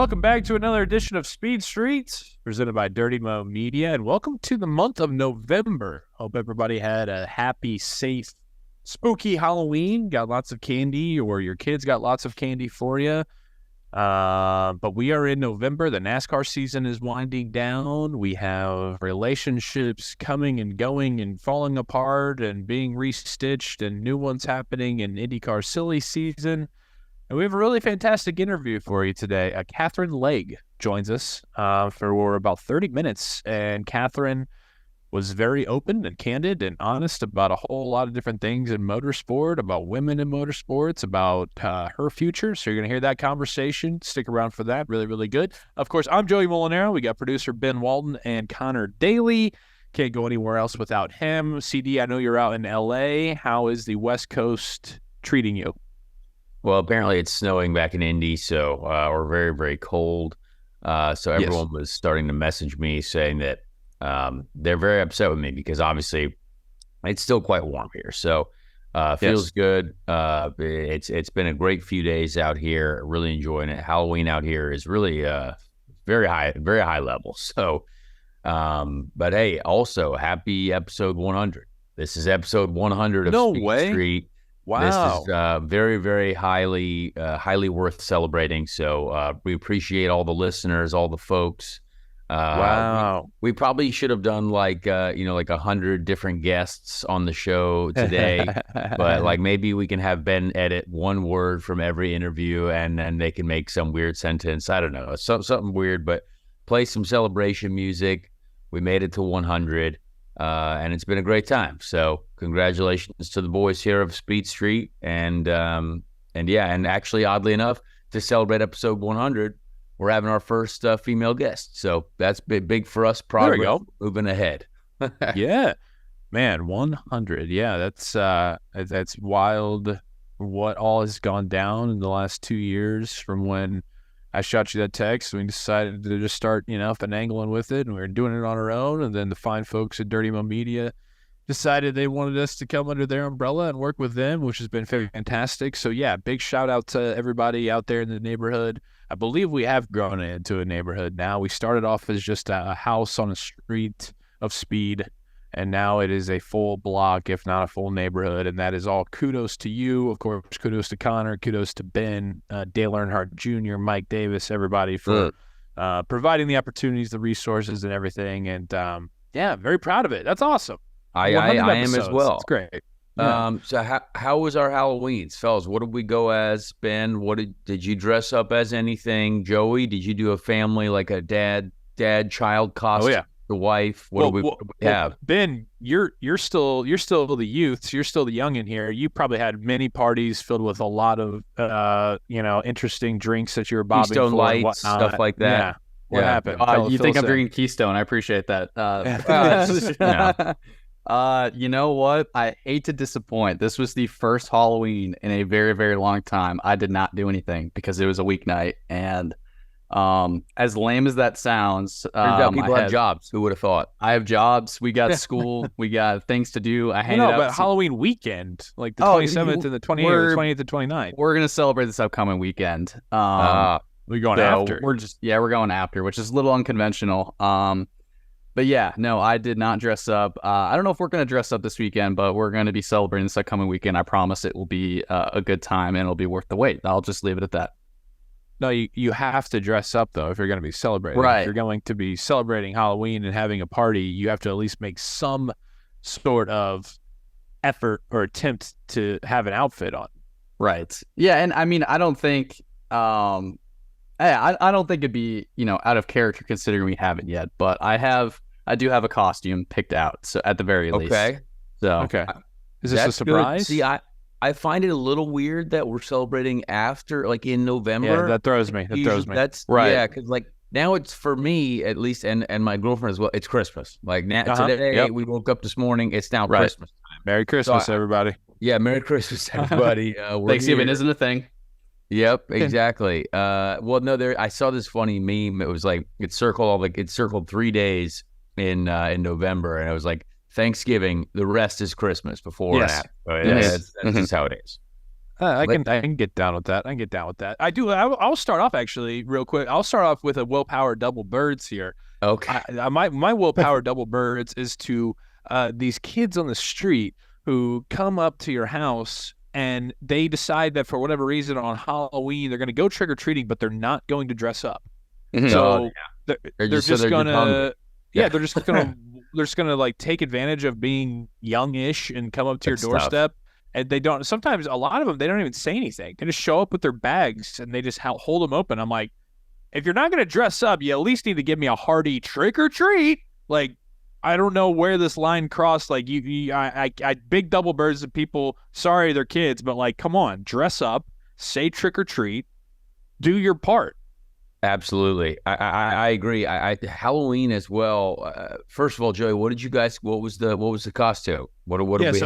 Welcome back to another edition of Speed Streets, presented by Dirty Mo Media, and welcome to the month of November. Hope everybody had a happy, safe, spooky Halloween, got lots of candy, or your kids got lots of candy for you. But we are in November. The NASCAR season is winding down. We have relationships coming and going and falling apart and being restitched, and new ones happening in IndyCar silly season. And we have a really fantastic interview for you today. Katharine Legge joins us for about 30 minutes. And Katharine was very open and candid and honest about a whole lot of different things in motorsport, about women in motorsports, about her future. So you're going to hear that conversation. Stick around for that. Really, really good. Of course, I'm Joey Molinaro. We got producer Ben Walden and Connor Daly. Can't go anywhere else without him. CD, I know you're out in L.A. How is the West Coast treating you? Well, apparently it's snowing back in Indy, so we're very, very cold. So everyone was starting to message me saying that they're very upset with me because obviously it's still quite warm here. So feels good. It's been a great few days out here. Really enjoying it. Halloween out here is really very high level. So, but hey, also happy episode 100. This is episode 100 of Speed Street. Wow. This is very, very highly worth celebrating. So we appreciate all the listeners, all the folks. Wow. We probably should have done like 100 different guests on the show today, but like maybe we can have Ben edit one word from every interview and then they can make some weird sentence. I don't know, something weird, but play some celebration music. We made it to 100. And it's been a great time. So congratulations to the boys here of Speed Street. And actually, oddly enough, to celebrate episode 100, we're having our first female guest. So that's big for us. There we go. Moving ahead. Yeah, man, 100. Yeah, that's wild. What all has gone down in the last 2 years from when I shot you that text. We decided to just start, finagling with it, and we were doing it on our own. And then the fine folks at Dirty Mo Media decided they wanted us to come under their umbrella and work with them, which has been fantastic. So, yeah, big shout out to everybody out there in the neighborhood. I believe we have grown into a neighborhood now. We started off as just a house on a street of speed, and now it is a full block, if not a full neighborhood, and that is all kudos to you. Of course, kudos to Connor, kudos to Ben, Dale Earnhardt Jr., Mike Davis, everybody for providing the opportunities, the resources, and everything. And, very proud of it. That's awesome. I am as well. It's great. Yeah. So how was our Halloweens, fellas? What did we go as, Ben? What did you dress up as anything? Joey, did you do a family, like a dad child costume? Oh, yeah. The wife. What do we have? Ben, you're still the youth. You're still the young in here. You probably had many parties filled with a lot of interesting drinks that you were bobbing Keystone for, lights, stuff like that. Yeah. What happened? You think I'm drinking Keystone? I appreciate that. You know what? I hate to disappoint. This was the first Halloween in a very, very long time. I did not do anything because it was a weeknight, and as lame as that sounds, people have jobs. Who would have thought? I have jobs. We got school. We got things to do. I handed out but Halloween weekend, like the 27th and the 28th, 28th and 29th. We're gonna celebrate this upcoming weekend. We're going after. We're going after, which is a little unconventional. But yeah, no, I did not dress up. I don't know if we're going to dress up this weekend, but we're going to be celebrating this upcoming weekend. I promise it will be a good time and it'll be worth the wait. I'll just leave it at that. No, you have to dress up, though, if you're going to be celebrating. Right. If you're going to be celebrating Halloween and having a party, you have to at least make some sort of effort or attempt to have an outfit on. Right. Yeah, and I mean, I don't think I don't think it'd be, out of character considering we haven't yet, but I do have a costume picked out, so at the very least. Okay. Is this a surprise? Good. See, I find it a little weird that we're celebrating after, like in November. Yeah, that throws me. That's right. Yeah, because like now it's for me at least, and my girlfriend as well. It's Christmas. Like now today, we woke up this morning. It's now Christmas time. Merry Christmas, everybody. Yeah, Merry Christmas, everybody. Thanksgiving isn't a thing. Yep, exactly. Well, no, I saw this funny meme. It was like it circled 3 days in November, and it was like Thanksgiving. The rest is Christmas before and after. Yes. That's just how it is. I can get down with that. I do. I'll start off actually real quick. I'll start off with a willpower double birds here. Okay. My willpower double birds is to these kids on the street who come up to your house and they decide that for whatever reason on Halloween they're going to go trick or treating, but they're not going to dress up. So they're just gonna like take advantage of being youngish and come up to your doorstep. And they don't. Sometimes a lot of them they don't even say anything. They just show up with their bags and they just hold them open. I'm like, if you're not gonna dress up, you at least need to give me a hearty trick or treat. Like, I don't know where this line crossed. Like I big double birds of people. Sorry, they're kids, but like, come on, dress up, say trick or treat, do your part. Absolutely. I agree. Halloween as well. First of all, Joey, what was the costume? What did we have?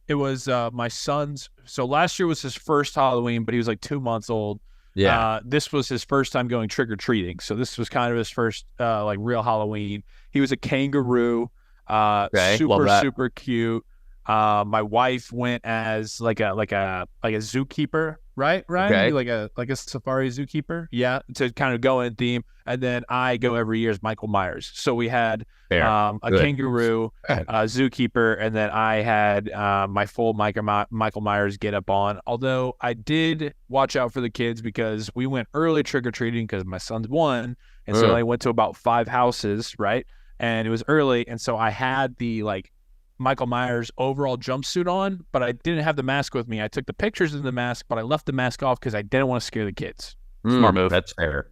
It was my son's. So last year was his first Halloween, but he was like 2 months old. Yeah. This was his first time going trick or treating. So this was kind of his first like real Halloween. He was a kangaroo. Okay. Super cute. My wife went as like a zookeeper, right? Okay. Like a safari zookeeper, yeah, to kind of go in theme. And then I go every year as Michael Myers. So we had a kangaroo, a zookeeper, and then I had my full Michael Myers get up on. Although I did watch out for the kids because we went early trick or treating because my son's 1, and so I went to about 5 houses, right? And it was early, and so I had the like Michael Myers overall jumpsuit on, but I didn't have the mask with me. I took the pictures in the mask, but I left the mask off because I didn't want to scare the kids. Smart move. That's fair.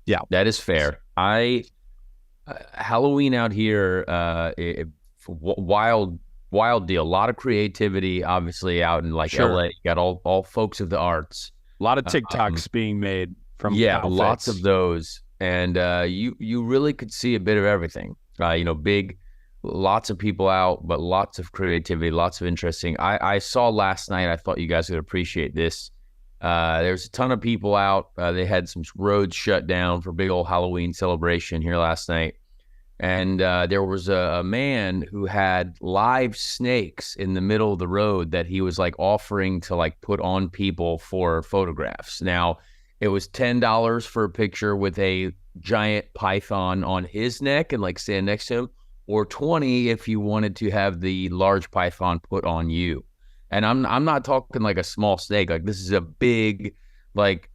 Yeah, that is fair. Halloween out here, wild deal. A lot of creativity, obviously, out in like LA. You got all folks of the arts. A lot of TikToks being made from outfits. Lots of those, and you really could see a bit of everything. Lots of people out, but lots of creativity, lots of interesting. I saw last night. I thought you guys would appreciate this. There's a ton of people out. They had some roads shut down for big old Halloween celebration here last night. And there was a man who had live snakes in the middle of the road that he was like offering to like put on people for photographs. Now, it was $10 for a picture with a giant python on his neck and like stand next to him, or $20 if you wanted to have the large python put on you. And I'm not talking like a small snake. Like this is a big, like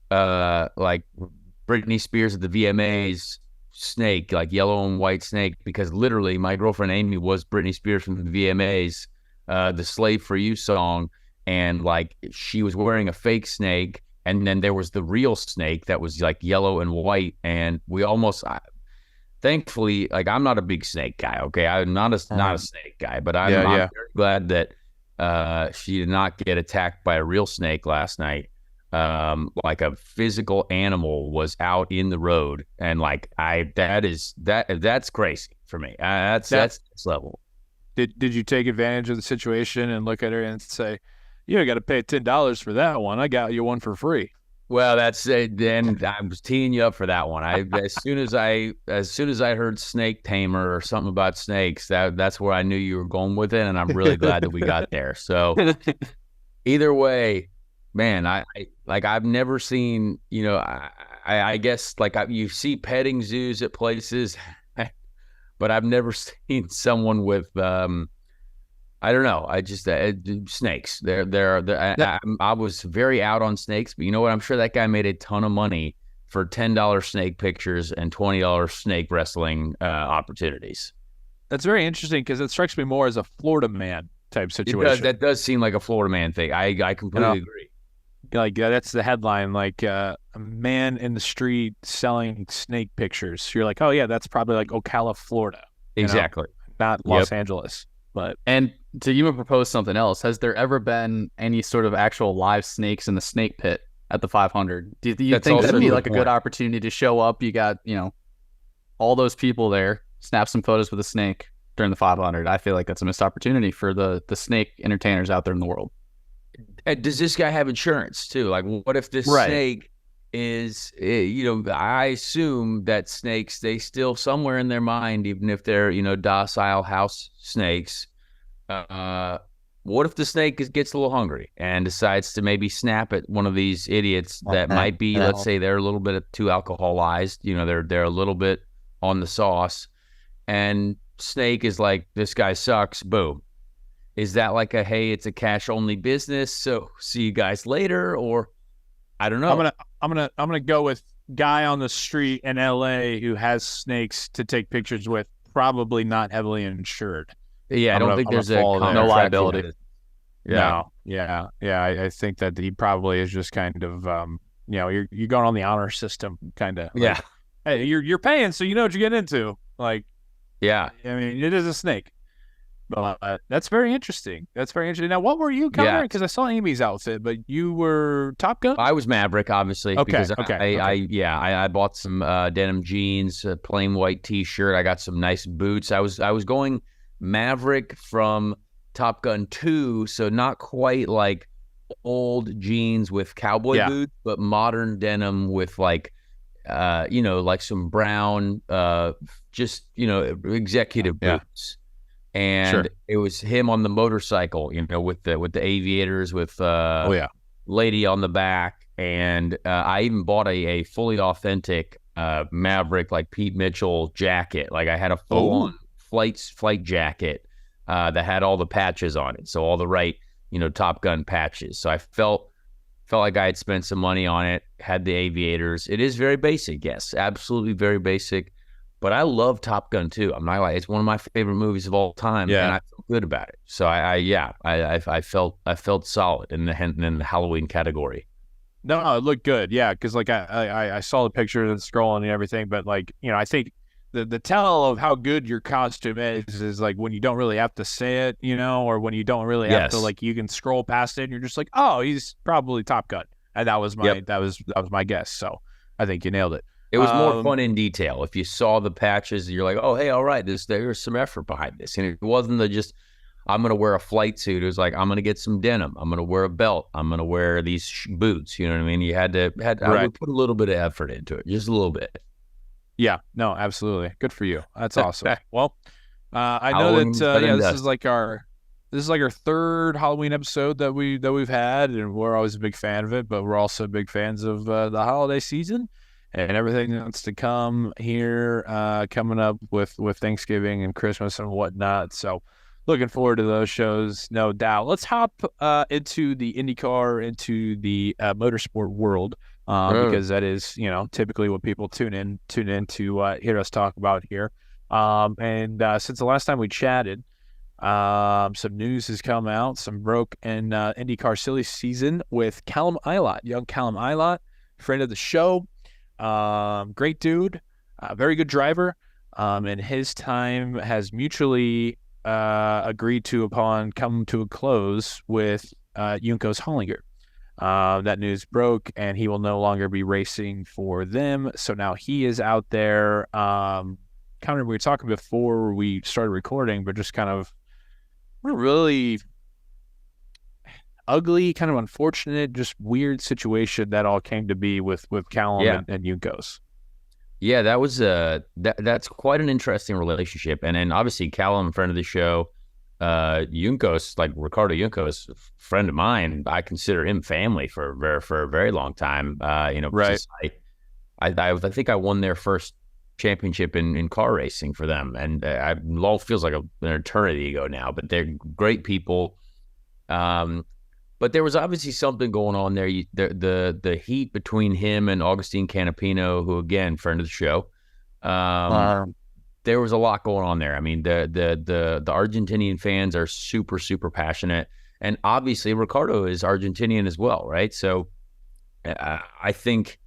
Britney Spears at the VMAs snake, like yellow and white snake. Because literally, my girlfriend Amy was Britney Spears from the VMAs, the "Slave for You" song, and like she was wearing a fake snake, and then there was the real snake that was like yellow and white, and we almost. Thankfully, like I'm not a big snake guy. Okay, I'm not a snake guy, but I'm very glad that she did not get attacked by a real snake last night. Like a physical animal was out in the road, and like that's crazy for me. That's next level. Did you take advantage of the situation and look at her and say, "You got to pay $10 for that one. I got you one for free"? Well, that's then I was teeing you up for that one. As soon as I heard snake tamer or something about snakes, that's where I knew you were going with it, and I'm really glad that we got there. So either way, man, I've never seen, I guess like you see petting zoos at places, but I've never seen someone with I don't know. I just snakes. I was very out on snakes, but you know what? I'm sure that guy made a ton of money for $10 snake pictures and $20 snake wrestling opportunities. That's very interesting because it strikes me more as a Florida man type situation. That does seem like a Florida man thing. I completely agree. Like that's the headline. Like a man in the street selling snake pictures. You're like, oh yeah, that's probably like Ocala, Florida. Exactly. Not Los Angeles. And to even propose something else, has there ever been any sort of actual live snakes in the snake pit at the 500? Do you think that'd be like a good opportunity to show up? You got, all those people there, snap some photos with a snake during the 500. I feel like that's a missed opportunity for the snake entertainers out there in the world. Does this guy have insurance too? Like, what if this snake is, I assume that snakes, they still somewhere in their mind, even if they're, docile house snakes, what if the snake gets a little hungry and decides to maybe snap at one of these idiots that might be, let's say they're a little bit too alcoholized, they're a little bit on the sauce, and Snake is like, this guy sucks, boom. Is that like hey, it's a cash only business, so see you guys later? Or I don't know. I'm gonna go with guy on the street in LA who has snakes to take pictures with, probably not heavily insured. Yeah, I don't think there's no liability. Yeah. No, I think that he probably is just kind of you're going on the honor system kind of. Yeah. Like, hey, you're paying, so you know what you're getting into. Like, yeah, I mean, it is a snake. But that's very interesting. Now, what were you covering? Because I saw Amy's outfit, but you were Top Gun? I was Maverick, obviously. Okay, because okay. I bought some denim jeans, a plain white T-shirt. I got some nice boots. I was going Maverick from Top Gun 2, so not quite like old jeans with cowboy boots, but modern denim with like some brown, executive boots. And it was him on the motorcycle, with the aviators, with lady on the back. And I even bought a fully authentic Maverick, like Pete Mitchell jacket. Like I had a full-on flight jacket that had all the patches on it. So all the right, Top Gun patches. So I felt like I had spent some money on it, had the aviators. It is very basic, yes, absolutely very basic. But I love Top Gun too. I'm not like, it's one of my favorite movies of all time, and I felt good about it. So I felt solid in the Halloween category. No, it looked good, because like I saw the pictures and scrolling and everything, but like I think the tell of how good your costume is like when you don't really have to say it, or when you don't really have to, like, you can scroll past it and you're just like, oh, he's probably Top Gun, and that was my guess. So I think you nailed it. It was more fun in detail. If you saw the patches, you're like, oh, hey, all right, there's some effort behind this. And it wasn't I'm going to wear a flight suit. It was like, I'm going to get some denim. I'm going to wear a belt. I'm going to wear these boots. You know what I mean? You I would put a little bit of effort into it, just a little bit. Yeah, no, absolutely. Good for you. That's awesome. Well, I know that this is like our third Halloween episode that we've had, and we're always a big fan of it. But we're also big fans of the holiday season and everything that's to come here, coming up with Thanksgiving and Christmas and whatnot. So looking forward to those shows, no doubt. Let's hop into the IndyCar, into the motorsport world, because that is, typically what people tune in to hear us talk about here. And since the last time we chatted, some news has come out, some broke in IndyCar silly season with Callum Ilott, young Callum Ilott, friend of the show. Great dude, very good driver, and his time has mutually agreed to upon come to a close with Juncos Hollinger. That news broke, and he will no longer be racing for them. So now he is out there. Kind of, we were talking before we started recording, but just kind of really ugly, kind of unfortunate, just weird situation that all came to be with Callum and Juncos. Yeah, that was that's quite an interesting relationship, and obviously Callum, friend of the show, Juncos, like Ricardo Juncos, friend of mine. I consider him family for a very long time. Right. I think I won their first championship in car racing for them, and it all feels like an eternity ago now. But they're great people. But there was obviously something going on there. The heat between him and Agustin Canapino, who, again, friend of the show, there was a lot going on there. I mean, the Argentinian fans are super, super passionate. And obviously Ricardo is Argentinian as well, right? So I think,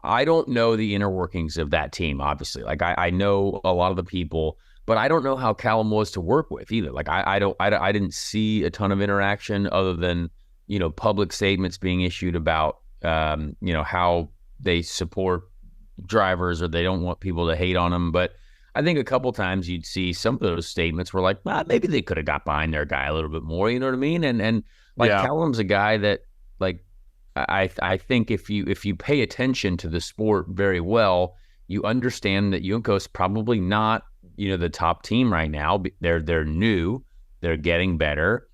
I don't know the inner workings of that team, obviously. Like, I know a lot of the people, but I don't know how Callum was to work with either. Like, I didn't see a ton of interaction other than, public statements being issued about, how they support drivers or they don't want people to hate on them. But I think a couple times you'd see some of those statements were like, well, maybe they could have got behind their guy a little bit more. You know what I mean? And Callum's a guy that, like, I think if you pay attention to the sport very well, you understand that Juncos probably not, the top team right now. They're new, they're getting better.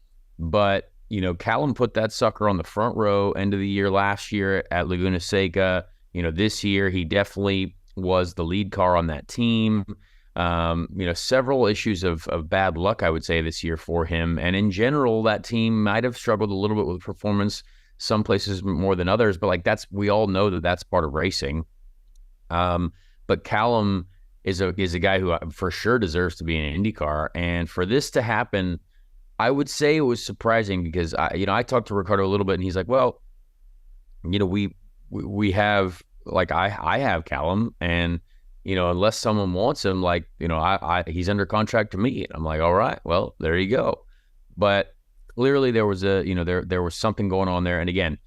But, Callum put that sucker on the front row end of the year last year at Laguna Seca. This year he definitely was the lead car on that team. Several issues of bad luck, I would say, this year for him. And in general, that team might have struggled a little bit with performance, some places more than others. But we all know that that's part of racing. But Callum is a guy who for sure deserves to be in an IndyCar. And for this to happen, I would say it was surprising because I talked to Ricardo a little bit, and he's like, well, we have, I have Callum, and unless someone wants him, he's under contract to me. And I'm like, all right, well, there you go. But clearly there was there was something going on there. And again,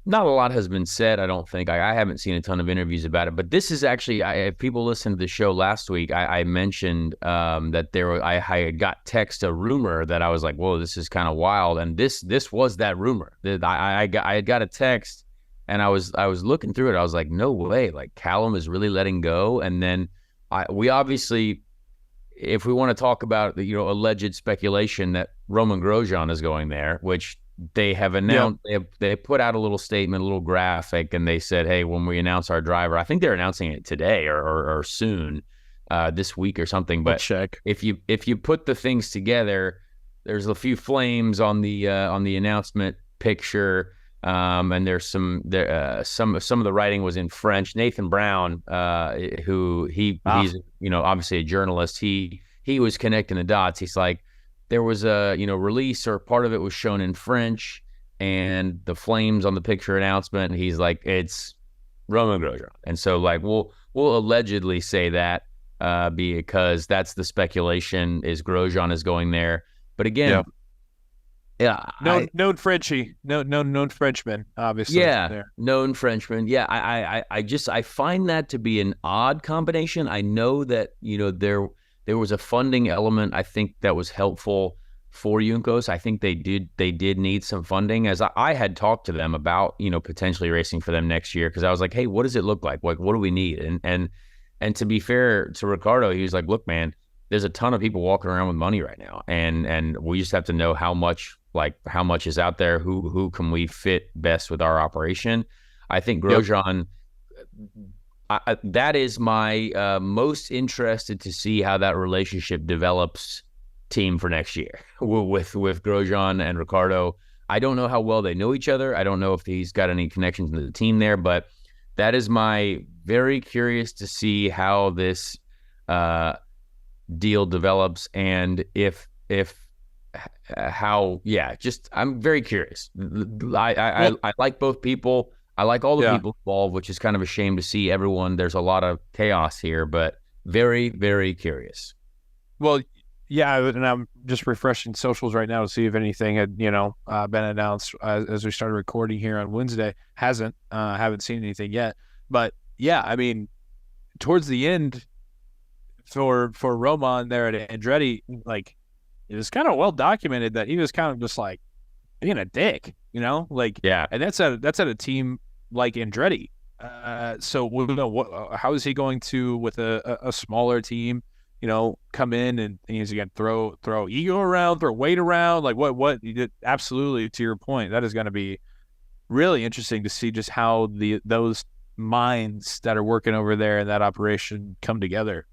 not a lot has been said, I don't think. I haven't seen a ton of interviews about it, but this is actually, if people listened to the show last week, I mentioned that I had got text a rumor that I was like, whoa, this is kind of wild. And this was that rumor. I had got a text, and I was looking through it. I was like, no way, Callum is really letting go. And then we obviously, if we want to talk about the alleged speculation that Roman Grosjean is going there, which they have announced, they put out a little statement, a little graphic, and they said, hey, when we announce our driver, I think they're announcing it today or soon, this week or something. But check. If you put the things together, there's a few flames on the announcement picture, and there's some of the writing was in French. Nathan Brown, who he's obviously a journalist, he was connecting the dots. He's like, there was a release, or part of it was shown in French, and the flames on the picture announcement, he's like, it's Roman Grosjean. And so we'll allegedly say that because that's the speculation, is Grosjean is going there. But again, known Frenchie, known Frenchman, obviously. Yeah, there. Known Frenchman. Yeah, I find that to be an odd combination. I know that there was a funding element, I think, that was helpful for Juncos. I think they did need some funding, as I had talked to them about potentially racing for them next year, because I was like, hey, what does it look like? What do we need? And to be fair to Ricardo, he was like, look, man, there's a ton of people walking around with money right now, and we just have to know how much is out there, who can we fit best with our operation. I think Grosjean, that is my most interested to see how that relationship develops team for next year with Grosjean and Ricardo. I don't know how well they know each other. I don't know if he's got any connections to the team there, but that is my very curious to see how this deal develops, and I'm very curious. I like both people. I like all the people involved, which is kind of a shame to see everyone. There's a lot of chaos here, but very, very curious. Well, yeah, and I'm just refreshing socials right now to see if anything had, been announced as we started recording here on Wednesday. Haven't seen anything yet. But yeah, I mean, towards the end for Roman there at Andretti, it was kind of well documented that he was kind of just being a dick, and that's at a team like Andretti. So we don't know how is he going to, with a smaller team, come in and is he going to throw ego around, throw weight around? What? Absolutely, to your point, that is going to be really interesting to see just how those minds that are working over there in that operation come together,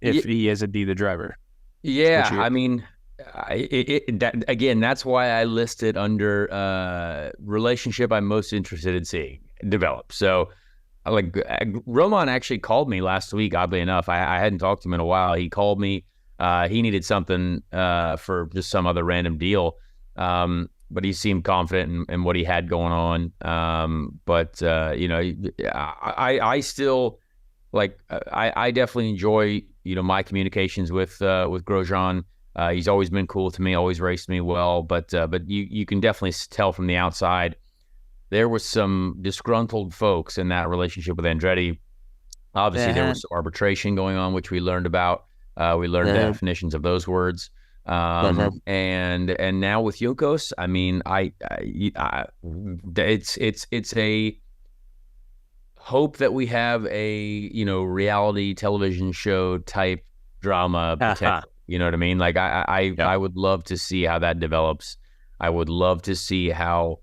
if he is indeed the driver. Yeah, I mean, that's why I listed under relationship I'm most interested in seeing develop. So, Roman actually called me last week, oddly enough. I hadn't talked to him in a while. He called me. He needed something for just some other random deal. But he seemed confident in what he had going on. I still I definitely enjoy my communications with Grosjean. He's always been cool to me, always raced me well, but you can definitely tell from the outside there was some disgruntled folks in that relationship with Andretti. Obviously, there was some arbitration going on, which we learned about. We learned the definitions of those words. And now with Juncos, I mean, it's a hope that we have a reality television show type drama potential. You know what I mean? I would love to see how that develops. I would love to see how,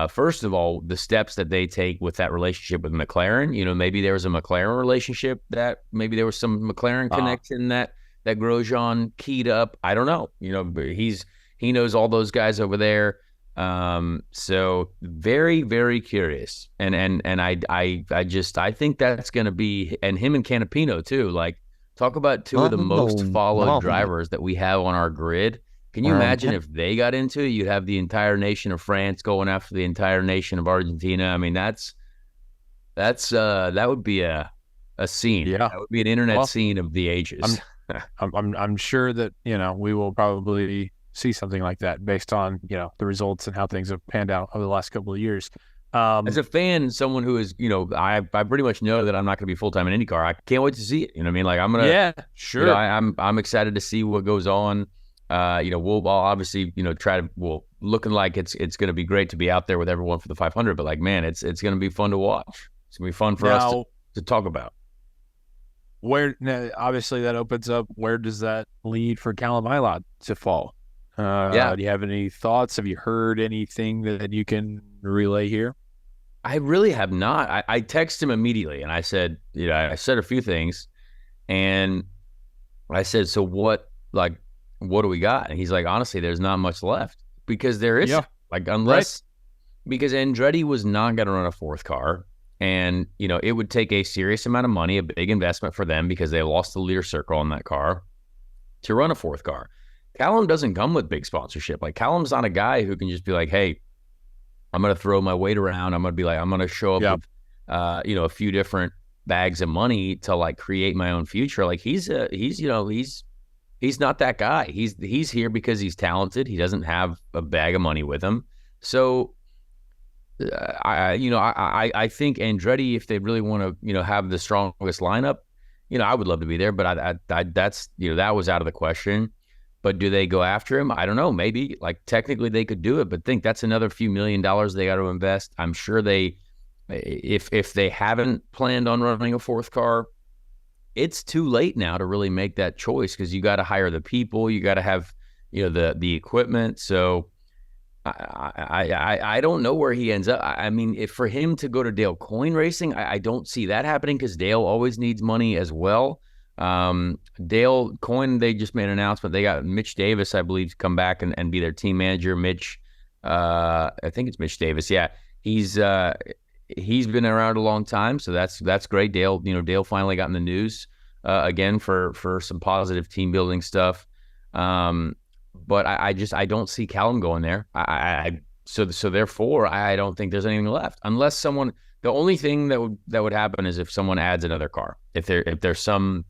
first of all, the steps that they take with that relationship with McLaren. Maybe there was a McLaren relationship that maybe there was some McLaren connection that Grosjean keyed up. I don't know. But he knows all those guys over there. So very, very curious. And I think that's going to be, and him and Canapino too, like talk about two of the most followed drivers that we have on our grid. Can you imagine if they got into it? You'd have the entire nation of France going after the entire nation of Argentina. I mean, that would be a scene. Yeah. That would be an internet scene of the ages. I'm sure that, we will probably see something like that based on, the results and how things have panned out over the last couple of years. As a fan, someone who is, I pretty much know that I'm not going to be full-time in IndyCar. I can't wait to see it. You know what I mean? Like I'm going to, yeah, sure. I'm excited to see what goes on. We'll obviously, looking like it's going to be great to be out there with everyone for the 500, but like, man, it's going to be fun to watch. It's going to be fun for us to talk about. Obviously that opens up, where does that lead for Callum Ilott to fall? Do you have any thoughts? Have you heard anything that you can relay here? I really have not. I texted him immediately and I said, I said a few things and I said, so what do we got? And he's like, honestly, there's not much left because there is because Andretti was not going to run a fourth car. And, it would take a serious amount of money, a big investment for them because they lost the leader circle on that car to run a fourth car. Callum doesn't come with big sponsorship. Like Callum's not a guy who can just be like, hey, I'm going to throw my weight around. I'm going to be like, I'm going to show up with, a few different bags of money to like create my own future. Like he's not that guy. He's here because he's talented. He doesn't have a bag of money with him. So I think Andretti, if they really want to, have the strongest lineup, I would love to be there, but that's, that was out of the question. But do they go after him? I don't know. Maybe like technically they could do it, but think that's another few $1 million they got to invest. I'm sure if they haven't planned on running a fourth car, it's too late now to really make that choice because you got to hire the people, you got to have, the equipment. So I don't know where he ends up. I mean, if for him to go to Dale Coyne Racing, I don't see that happening because Dale always needs money as well. Dale Coyne, they just made an announcement. They got Mitch Davis, I believe, to come back and be their team manager. Mitch, I think it's Mitch Davis. Yeah, he's been around a long time, so that's great. Dale finally got in the news again for some positive team building stuff. But I don't see Callum going there. So therefore I don't think there's anything left unless someone. The only thing that would happen is if someone adds another car. If there's some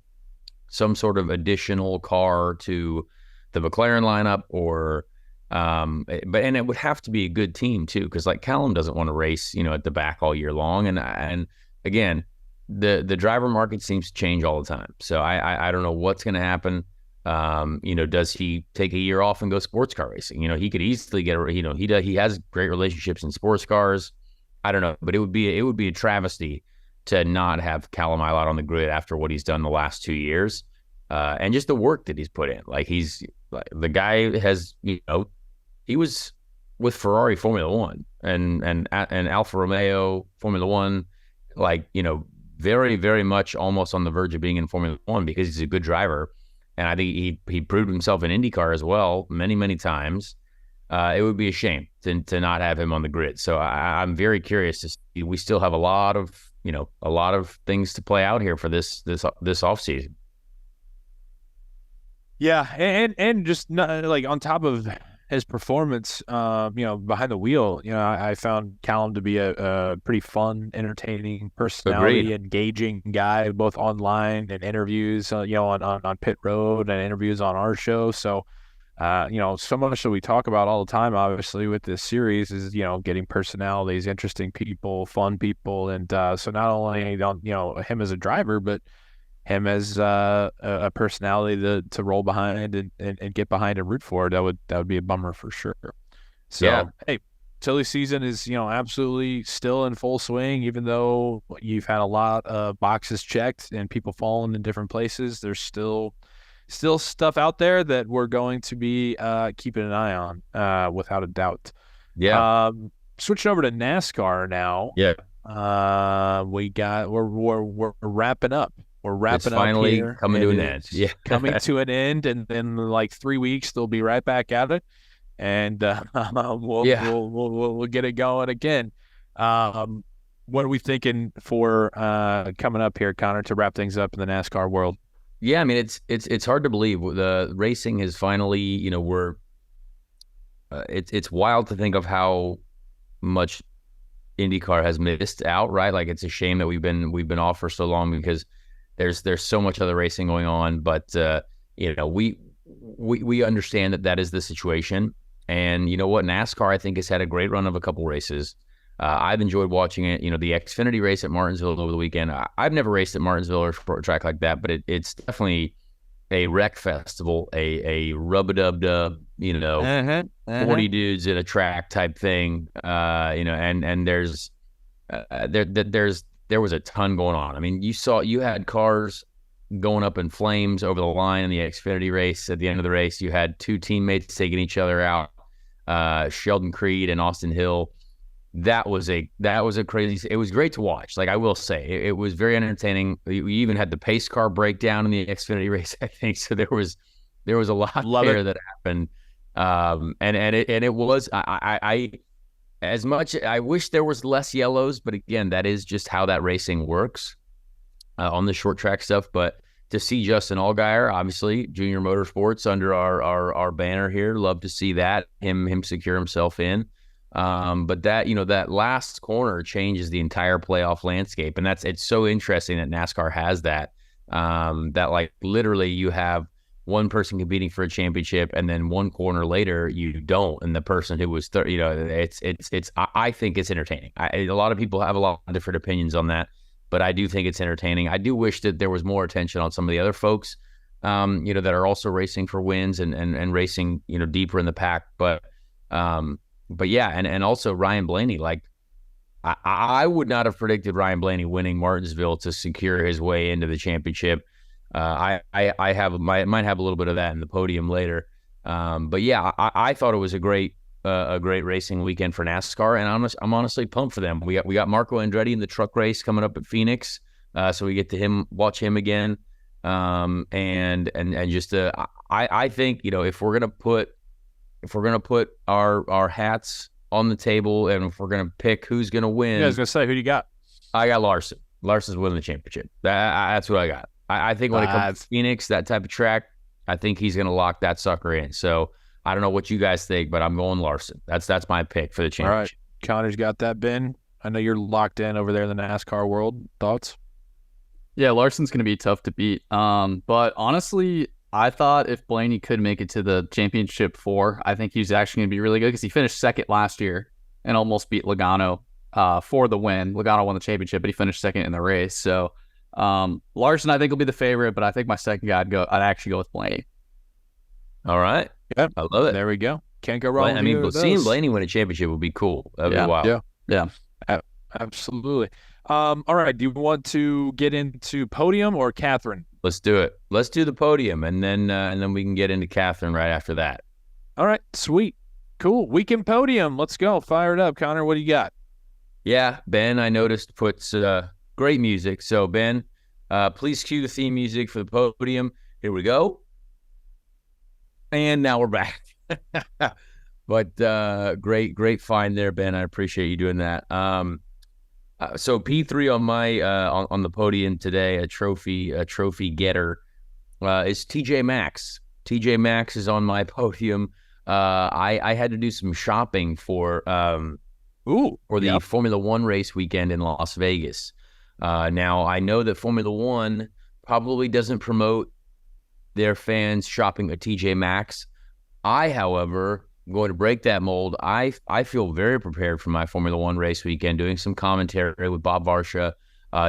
sort of additional car to the McLaren lineup, or and it would have to be a good team too, because like Callum doesn't want to race at the back all year long, and again the driver market seems to change all the time. So I don't know what's going to happen. Does he take a year off and go sports car racing? He could easily get he has great relationships in sports cars. I don't know, but it would be a travesty to not have Callum Ilott on the grid after what he's done the last 2 years, and just the work that he's put in. Like the guy has, he was with Ferrari Formula One and Alfa Romeo Formula One, very, very much almost on the verge of being in Formula One because he's a good driver. And I think he proved himself in IndyCar as well many, many times. It would be a shame to not have him on the grid. So I'm very curious to see. We still have a lot of things to play out here for this off season. Yeah, and just not, like on top of his performance, behind the wheel, I found Callum to be a pretty fun, entertaining personality, engaging guy, both online and interviews, on pit road and interviews on our show. So, so much that we talk about all the time, obviously, with this series is, getting personalities, interesting people, fun people. And so not only, him as a driver, but him as a personality to roll behind and get behind and root for. That would be a bummer for sure. So, Hey, silly season is, absolutely still in full swing, even though you've had a lot of boxes checked and people falling in different places. There's still still stuff out there that we're going to be keeping an eye on, without a doubt. Yeah. Switching over to NASCAR now. Yeah. We're wrapping up. We're wrapping It's up finally here. coming to an end. Yeah. Coming to an end, and then like 3 weeks they'll be right back at it, and we'll get it going again. What are we thinking for coming up here, Connor, to wrap things up in the NASCAR world? Yeah, I mean it's hard to believe the racing is finally, it's wild to think of how much IndyCar has missed out, right? Like it's a shame that we've been off for so long because there's so much other racing going on, but we understand that is the situation. And you know what, NASCAR I think has had a great run of a couple races. I've enjoyed watching it. The Xfinity race at Martinsville over the weekend. I've never raced at Martinsville or a track like that, but it's definitely a wreck festival, a rub-a-dub-dub, 40 dudes at a track type thing. And there was a ton going on. I mean, you had cars going up in flames over the line in the Xfinity race. At the end of the race, you had two teammates taking each other out, Sheldon Creed and Austin Hill. That was a crazy. It was great to watch. Like I will say, it was very entertaining. We even had the pace car breakdown in the Xfinity race, I think. So there was a lot that happened. It was I as much I wish there was less yellows, but again, that is just how that racing works on the short track stuff. But to see Justin Allgaier, obviously Junior Motorsports under our banner here, love to see that him secure himself in. But that last corner changes the entire playoff landscape. And it's so interesting that NASCAR has that like literally you have one person competing for a championship and then one corner later you don't. And the person who was, I think it's entertaining. A lot of people have a lot of different opinions on that, but I do think it's entertaining. I do wish that there was more attention on some of the other folks, that are also racing for wins and racing, deeper in the pack. But yeah, and also Ryan Blaney, like I would not have predicted Ryan Blaney winning Martinsville to secure his way into the championship. I might have a little bit of that in the podium later. But yeah, I thought it was a great racing weekend for NASCAR, and I'm honestly pumped for them. We got Marco Andretti in the truck race coming up at Phoenix, so we get to watch him again. And just I think if we're gonna put our hats on the table and if we're gonna pick who's gonna win, I was gonna say, who do you got? I got Larson. Larson's winning the championship. That's what I got. I think when it comes to Phoenix, that type of track, I think he's gonna lock that sucker in. So I don't know what you guys think, but I'm going Larson. That's my pick for the championship. All right, Connor's got that, Ben. I know you're locked in over there in the NASCAR world. Thoughts? Yeah, Larson's gonna be tough to beat. But honestly, I thought if Blaney could make it to the championship 4, I think he's actually going to be really good because he finished second last year and almost beat Logano for the win. Logano won the championship, but he finished second in the race. So Larson, I think, will be the favorite, but I think my second guy, I'd actually go with Blaney. All right. Yeah, I love it. There we go. Can't go wrong. Seeing Blaney win a championship would be cool. That'd be wild. Yeah. Absolutely. All right. Do you want to get into podium or Katherine? Let's do it. Let's do the podium, and then we can get into Katherine right after that. All right, sweet, cool. Weekend podium. Let's go. Fire it up, Connor. What do you got? Yeah, Ben, I noticed puts great music. So Ben, please cue the theme music for the podium. Here we go. And now we're back. But great find there, Ben. I appreciate you doing that. So P3 on my on the podium today, a trophy getter, is TJ Maxx. TJ Maxx is on my podium. I had to do some shopping for the Formula One race weekend in Las Vegas. Now I know that Formula One probably doesn't promote their fans shopping at TJ Maxx. I, however, I'm going to break that mold. I feel very prepared for my Formula One race weekend, doing some commentary with Bob Varsha,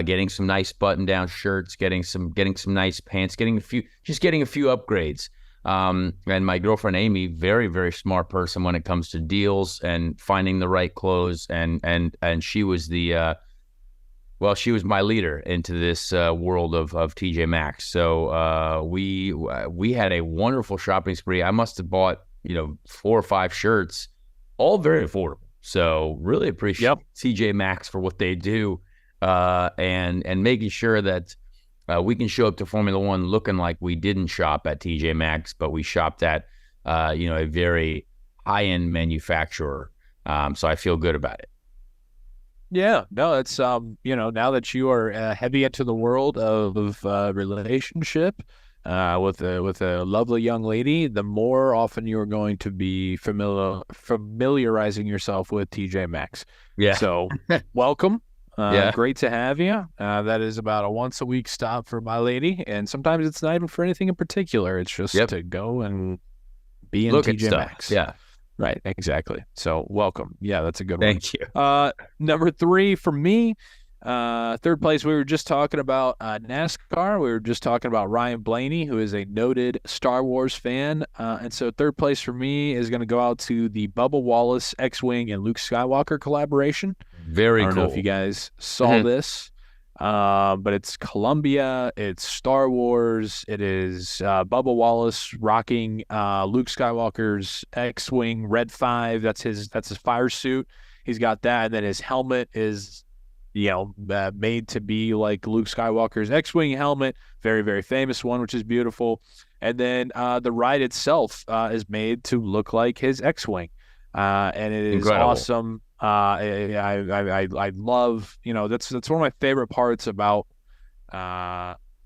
getting some nice button-down shirts, getting some nice pants, getting a few upgrades. And my girlfriend Amy, very, very smart person when it comes to deals and finding the right clothes, and she was the Well, she was my leader into this world of TJ Maxx. So we had a wonderful shopping spree. I must have bought 4 or 5 shirts, all very affordable. So really appreciate TJ Maxx for what they do, and making sure that we can show up to Formula One looking like we didn't shop at TJ Maxx, but we shopped at a very high-end manufacturer. So I feel good about it. Yeah, no, it's now that you are heavy into the world of relationship with a lovely young lady, the more often you are going to be familiarizing yourself with TJ Maxx. Yeah. So welcome. Yeah. Great to have you. That is about a once a week stop for my lady, and sometimes it's not even for anything in particular. It's just to go and be in TJ Maxx. Yeah. Right, exactly. So welcome. Yeah, that's a good one. Thank you. Number 3 for me, third place, we were just talking about NASCAR. We were just talking about Ryan Blaney, who is a noted Star Wars fan. And so third place for me is going to go out to the Bubba Wallace X-Wing and Luke Skywalker collaboration. Very cool. I don't know if you guys saw this. But it's Columbia, it's Star Wars, it is Bubba Wallace rocking Luke Skywalker's X-Wing Red 5. That's his fire suit. He's got that, and then his helmet is made to be like Luke Skywalker's X-Wing helmet. Very, very famous one, which is beautiful. And then the ride itself is made to look like his X-Wing. And it is incredible. Awesome. I love, that's one of my favorite parts about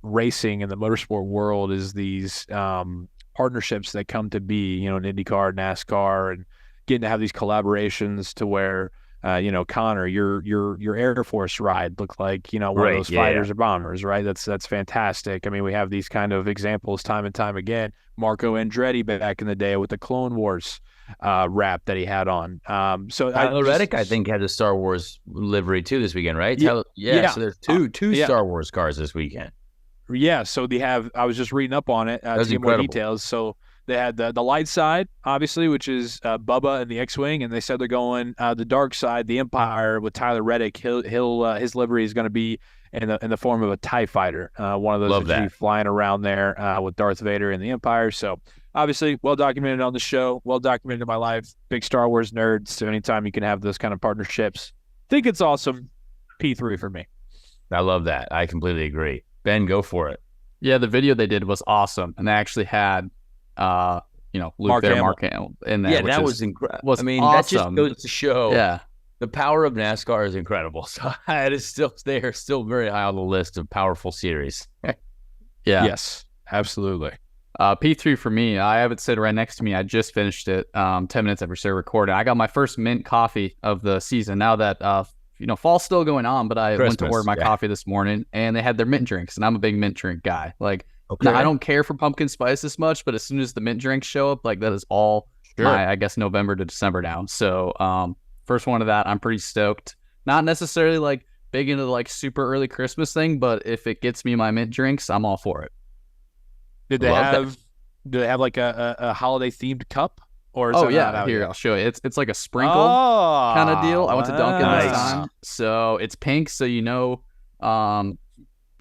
racing in the motorsport world is these partnerships that come to be, in IndyCar, NASCAR, and getting to have these collaborations to where Connor, your Air Force ride looked like one of those fighters or bombers, right? That's fantastic. I mean, we have these kind of examples time and time again. Marco Andretti back in the day with the Clone Wars wrap that he had on. So Tyler Reddick, I think, had a Star Wars livery too this weekend, right? So there's two Star Wars cars this weekend. Yeah, so they have. I was just reading up on it to get more details. So they had the light side, obviously, which is Bubba and the X-Wing, and they said they're going the dark side, the Empire, with Tyler Reddick. His livery is going to be in the form of a TIE fighter, one of those that you flying around there with Darth Vader and the Empire. So obviously, well documented on the show, well documented in my life. Big Star Wars nerd. So anytime you can have those kind of partnerships, think it's awesome. P3 for me. I love that. I completely agree. Ben, go for it. Yeah, the video they did was awesome, and they actually had Luke Mark Hamill in there. Yeah, that was incredible. I mean, awesome. That just goes to show the power of NASCAR is incredible. So it is still still very high on the list of powerful series. Yes, absolutely. P3 for me. I have it sitting right next to me. I just finished it 10 minutes after we started recording. I got my first mint coffee of the season. Now that fall's still going on, but I went to order my coffee this morning, and they had their mint drinks, and I'm a big mint drink guy. Like, now, I don't care for pumpkin spice as much, but as soon as the mint drinks show up, like, that is all my, I guess, November to December now. So first one of that, I'm pretty stoked. Not necessarily like big into the like super early Christmas thing, but if it gets me my mint drinks, I'm all for it. Do they have like a holiday themed cup? Or is here, I'll show you. It's like a sprinkle kind of deal. I went to Dunkin' this time, so it's pink, so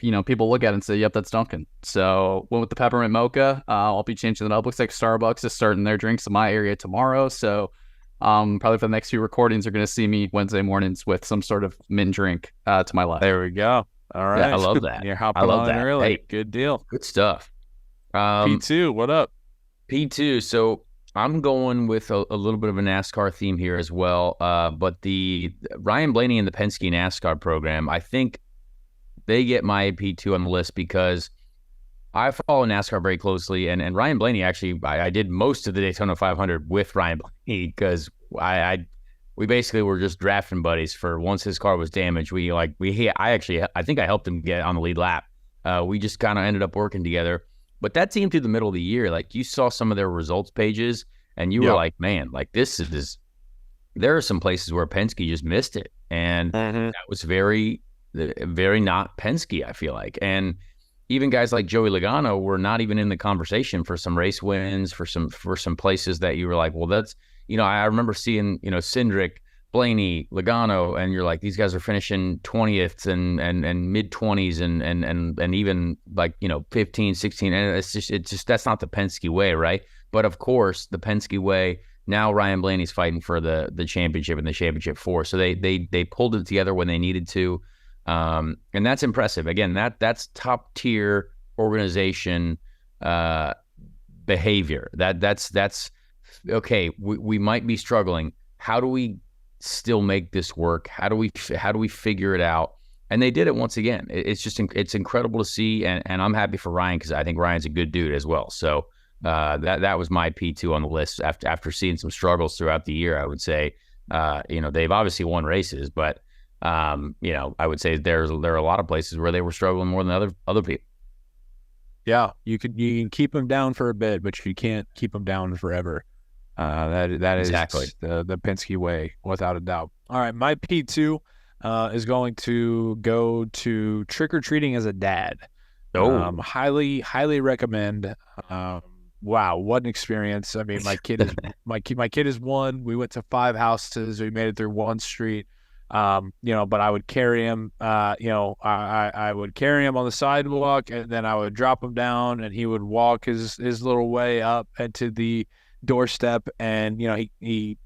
people look at it and say, "Yep, that's Dunkin'." So went with the peppermint mocha. I'll be changing it up. Looks like Starbucks is starting their drinks in my area tomorrow, so probably for the next few recordings, you're going to see me Wednesday mornings with some sort of mint drink to my left. There we go. All right, yeah, I love that. You're hopping on early. Hey, good deal. Good stuff. P2, what up? P2. So I'm going with a little bit of a NASCAR theme here as well. But the Ryan Blaney and the Penske NASCAR program, I think they get my P2 on the list because I follow NASCAR very closely. And Ryan Blaney, actually, I did most of the Daytona 500 with Ryan Blaney because we basically were just drafting buddies for once his car was damaged. I think I helped him get on the lead lap. We just kind of ended up working together. But that team through the middle of the year, like you saw some of their results pages and you were like, man, like there are some places where Penske just missed it. And that was very, very not Penske, I feel like. And even guys like Joey Logano were not even in the conversation for some race wins, for some places that you were like, well, that's, I remember seeing, Cindric Blaney, Logano, and you're like, these guys are finishing 20th and mid 20s and even like, 15, 16. And it's just that's not the Penske way, right? But of course, the Penske way, now Ryan Blaney's fighting for the championship and the championship 4. So they pulled it together when they needed to. And that's impressive. Again, that's top tier organization behavior. That's okay. We might be struggling. How do we still make this work? How do we figure it out? And they did it once again. It's incredible to see, and I'm happy for Ryan because I think Ryan's a good dude as well. So that was my P2 on the list after seeing some struggles throughout the year. I would say they've obviously won races, but I would say there are a lot of places where they were struggling more than other people. Yeah, you can keep them down for a bit, but you can't keep them down forever. That is exactly the Penske way, without a doubt. All right, my P2 is going to go to trick-or-treating as a dad. Oh. Highly recommend. Wow, what an experience. I mean, my kid is 1. We went to 5 houses. We made it through 1 street. But I would carry him, I would carry him on the sidewalk, and then I would drop him down, and he would walk his little way up into the doorstep. And, he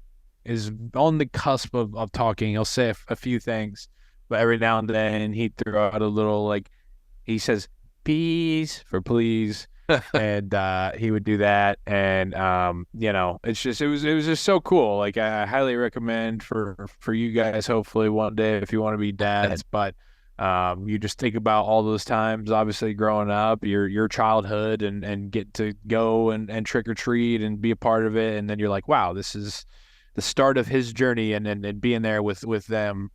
is on the cusp of talking. He'll say a few things, but every now and then he'd throw out a little, he says, "Peas" for please. And he would do that, and it was just so cool. Like, I highly recommend for you guys, hopefully one day, if you want to be dads. But you just think about all those times, obviously growing up, your childhood, and get to go and trick or treat and be a part of it, and then you're like, wow, this is the start of his journey, and being there with them.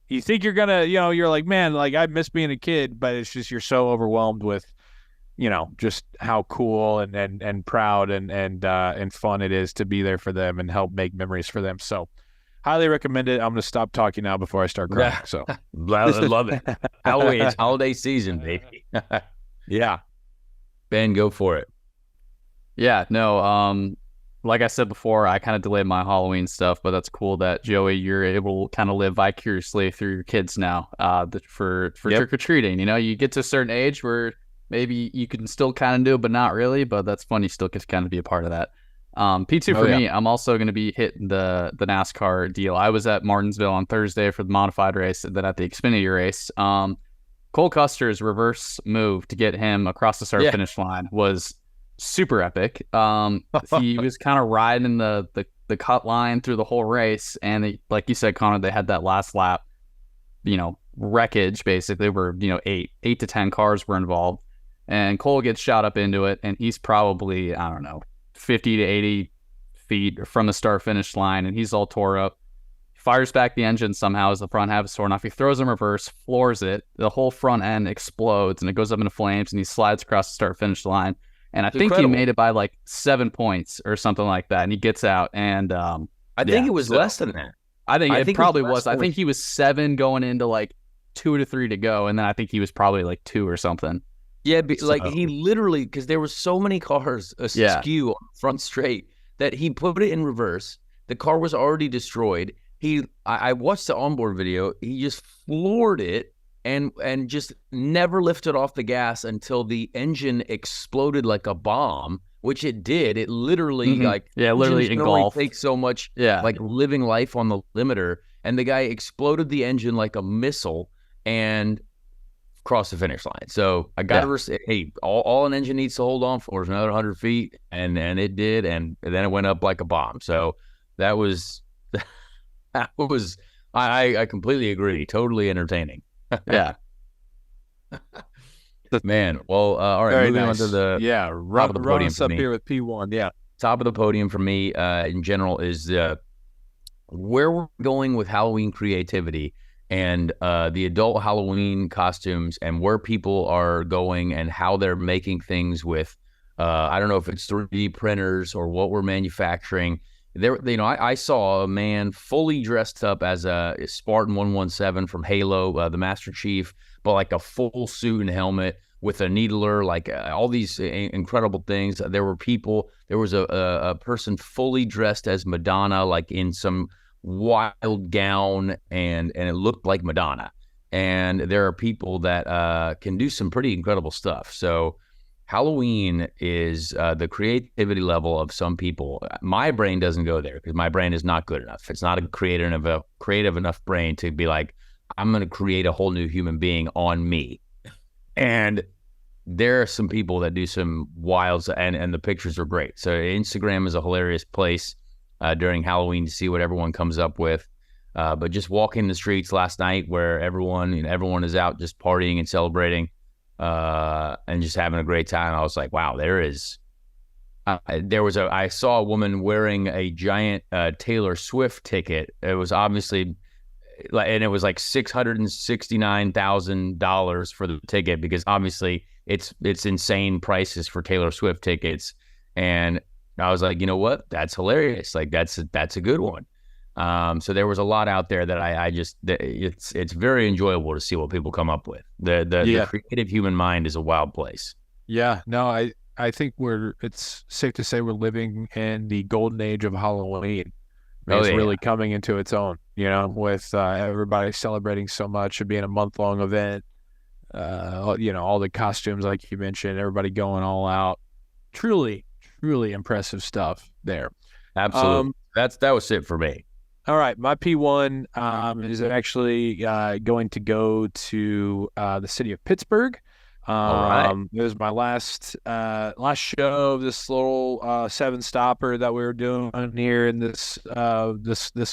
You think you're gonna, you're like, man, like, I miss being a kid, but it's just, you're so overwhelmed with just how cool and proud and fun it is to be there for them and help make memories for them. So highly recommend it. I'm going to stop talking now before I start crying. So I love it. Halloween, it's holiday season, baby. Yeah. Ben, go for it. Yeah, no, like I said before, I kind of delayed my Halloween stuff, but that's cool that, Joey, you're able to kind of live vicariously through your kids now for trick-or-treating. You get to a certain age where maybe you can still kind of do it, but not really. But that's fun. You still get to kind of be a part of that. P2 for me, I'm also going to be hitting the NASCAR deal. I was at Martinsville on Thursday for the modified race, and then at the Xfinity race. Cole Custer's reverse move to get him across the start-finish line was super epic. He was kind of riding the cut line through the whole race, and like you said, Connor, they had that last lap, wreckage basically, where 8 to 10 cars were involved. And Cole gets shot up into it, and he's probably, I don't know, 50 to 80 feet from the start-finish line, and he's all tore up. Fires back the engine somehow as the front half is torn off. He throws in reverse, floors it. The whole front end explodes, and it goes up into flames, and he slides across the start-finish line. And I think he made it by like 7 points or something like that, and he gets out. And I think it was less than that. I think it probably was. I think he was 7 going into like 2 to 3 to go, and then I think he was probably like 2 or something. Yeah, he literally, because there were so many cars askew on the front straight that he put it in reverse. The car was already destroyed. I watched the onboard video. He just floored it and just never lifted off the gas until the engine exploded like a bomb, which it did. It literally literally engulfed. Takes so much living life on the limiter, and the guy exploded the engine like a missile and cross the finish line. So I got to say, hey, all an engine needs to hold on for is another 100 feet, and it did, and then it went up like a bomb. So that was I completely agree. Totally entertaining. Yeah. Man. Well, all right. Very moving nice. on to the run top of the podium us for up me. here with P1. Yeah. Top of the podium for me in general is where we're going with Halloween creativity and the adult Halloween costumes, and where people are going and how they're making things with, I don't know if it's 3D printers or what we're manufacturing. There, I saw a man fully dressed up as a Spartan 117 from Halo, the Master Chief, but like a full suit and helmet with a needler, like all these incredible things. There were people. There was a person fully dressed as Madonna, like in some wild gown, and it looked like Madonna. And there are people that can do some pretty incredible stuff. So Halloween is the creativity level of some people. My brain doesn't go there because my brain is not good enough. It's not a creative enough brain to be like, I'm going to create a whole new human being on me. And there are some people that do some wilds, and the pictures are great. So Instagram is a hilarious place during Halloween to see what everyone comes up with. But just walking the streets last night where everyone is out just partying and celebrating and just having a great time. I was like, wow, I saw a woman wearing a giant Taylor Swift ticket. It was obviously, and it was like $669,000 for the ticket, because obviously it's insane prices for Taylor Swift tickets. And I was like, you know what? That's hilarious. Like that's a good one. So there was a lot out there that it's very enjoyable to see what people come up with. The creative human mind is a wild place. Yeah, no, I think it's safe to say we're living in the golden age of Halloween. It's really coming into its own, with everybody celebrating so much, it being a month-long event, all the costumes, like you mentioned, everybody going all out. Truly, truly impressive stuff there. Absolutely. That was it for me. All right, my P1 is actually going to go to the city of Pittsburgh. All right. It was my last show of this little 7-stopper that we were doing here in this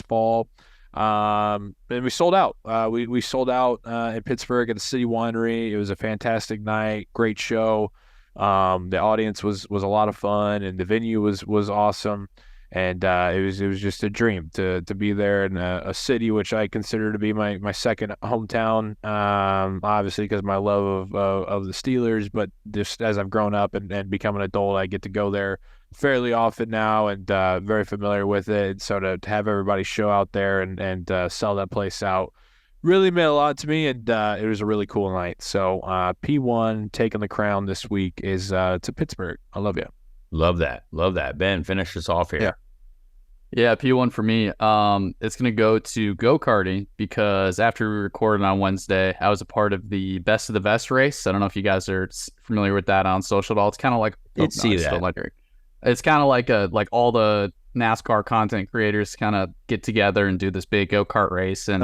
fall. And we sold out. We sold out in Pittsburgh at the City Winery. It was a fantastic night, great show. The audience was a lot of fun, and the venue was awesome. And it was just a dream to be there in a city which I consider to be my second hometown, obviously because of my love of the Steelers. But just as I've grown up and become an adult, I get to go there fairly often now, and very familiar with it. So to have everybody show out there and sell that place out really meant a lot to me, and it was a really cool night. So P1 taking the crown this week is to Pittsburgh. I love you. Love that. Ben, finish us off here. Yeah, P1 for me, it's going to go to go-karting, because after we recorded on Wednesday, I was a part of the Best of the Best race. I don't know if you guys are familiar with that on social at all. It's kind of like... It's kind of like all the NASCAR content creators kind of get together and do this big go-kart race and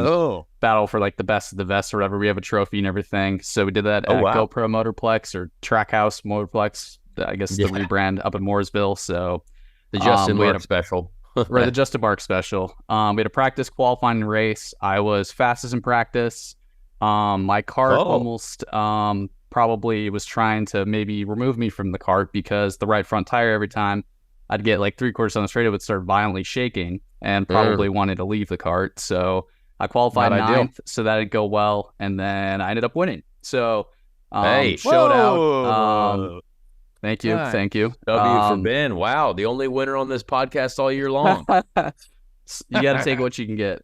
battle for like the Best of the Best or whatever. We have a trophy and everything. So we did that at GoPro Motorplex, or Trackhouse Motorplex, I guess the rebrand, up in Mooresville. So the Justin Mark special. Right, the Justin Mark special. We had a practice qualifying race. I was fastest in practice. My kart almost probably was trying to maybe remove me from the kart, because the right front tire, every time I'd get like 3/4 on the straight, it would start violently shaking and probably wanted to leave the kart. So I qualified ninth, so that didn't go well, and then I ended up winning. So showed out. Thank you. W for Ben. Wow, the only winner on this podcast all year long. You got to take what you can get.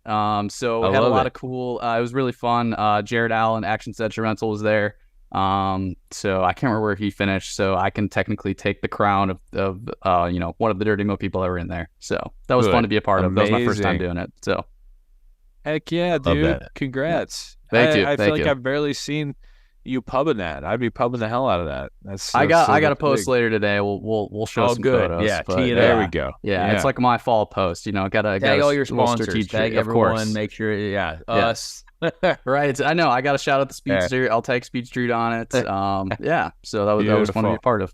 So we had a lot of cool. It was really fun. Jared Allen, Action Central Rental, was there. So I can't remember where he finished. So I can technically take the crown of one of the Dirty Mo people that were in there. So that was fun to be a part of. That was my first time doing it. So heck yeah, dude! Congrats. Thank you. I feel like I've barely seen you pubbing that. I'd be pubbing the hell out of that. I got a post later today. We'll show some photos. Yeah, there we go. Yeah, it's like my fall post. Gotta tag all your sponsors. Tag everyone. Course. Make sure. Us. Right. I know. I got to shout out the Speed Street. I'll tag Speed Street on it. So that was fun to be a part of.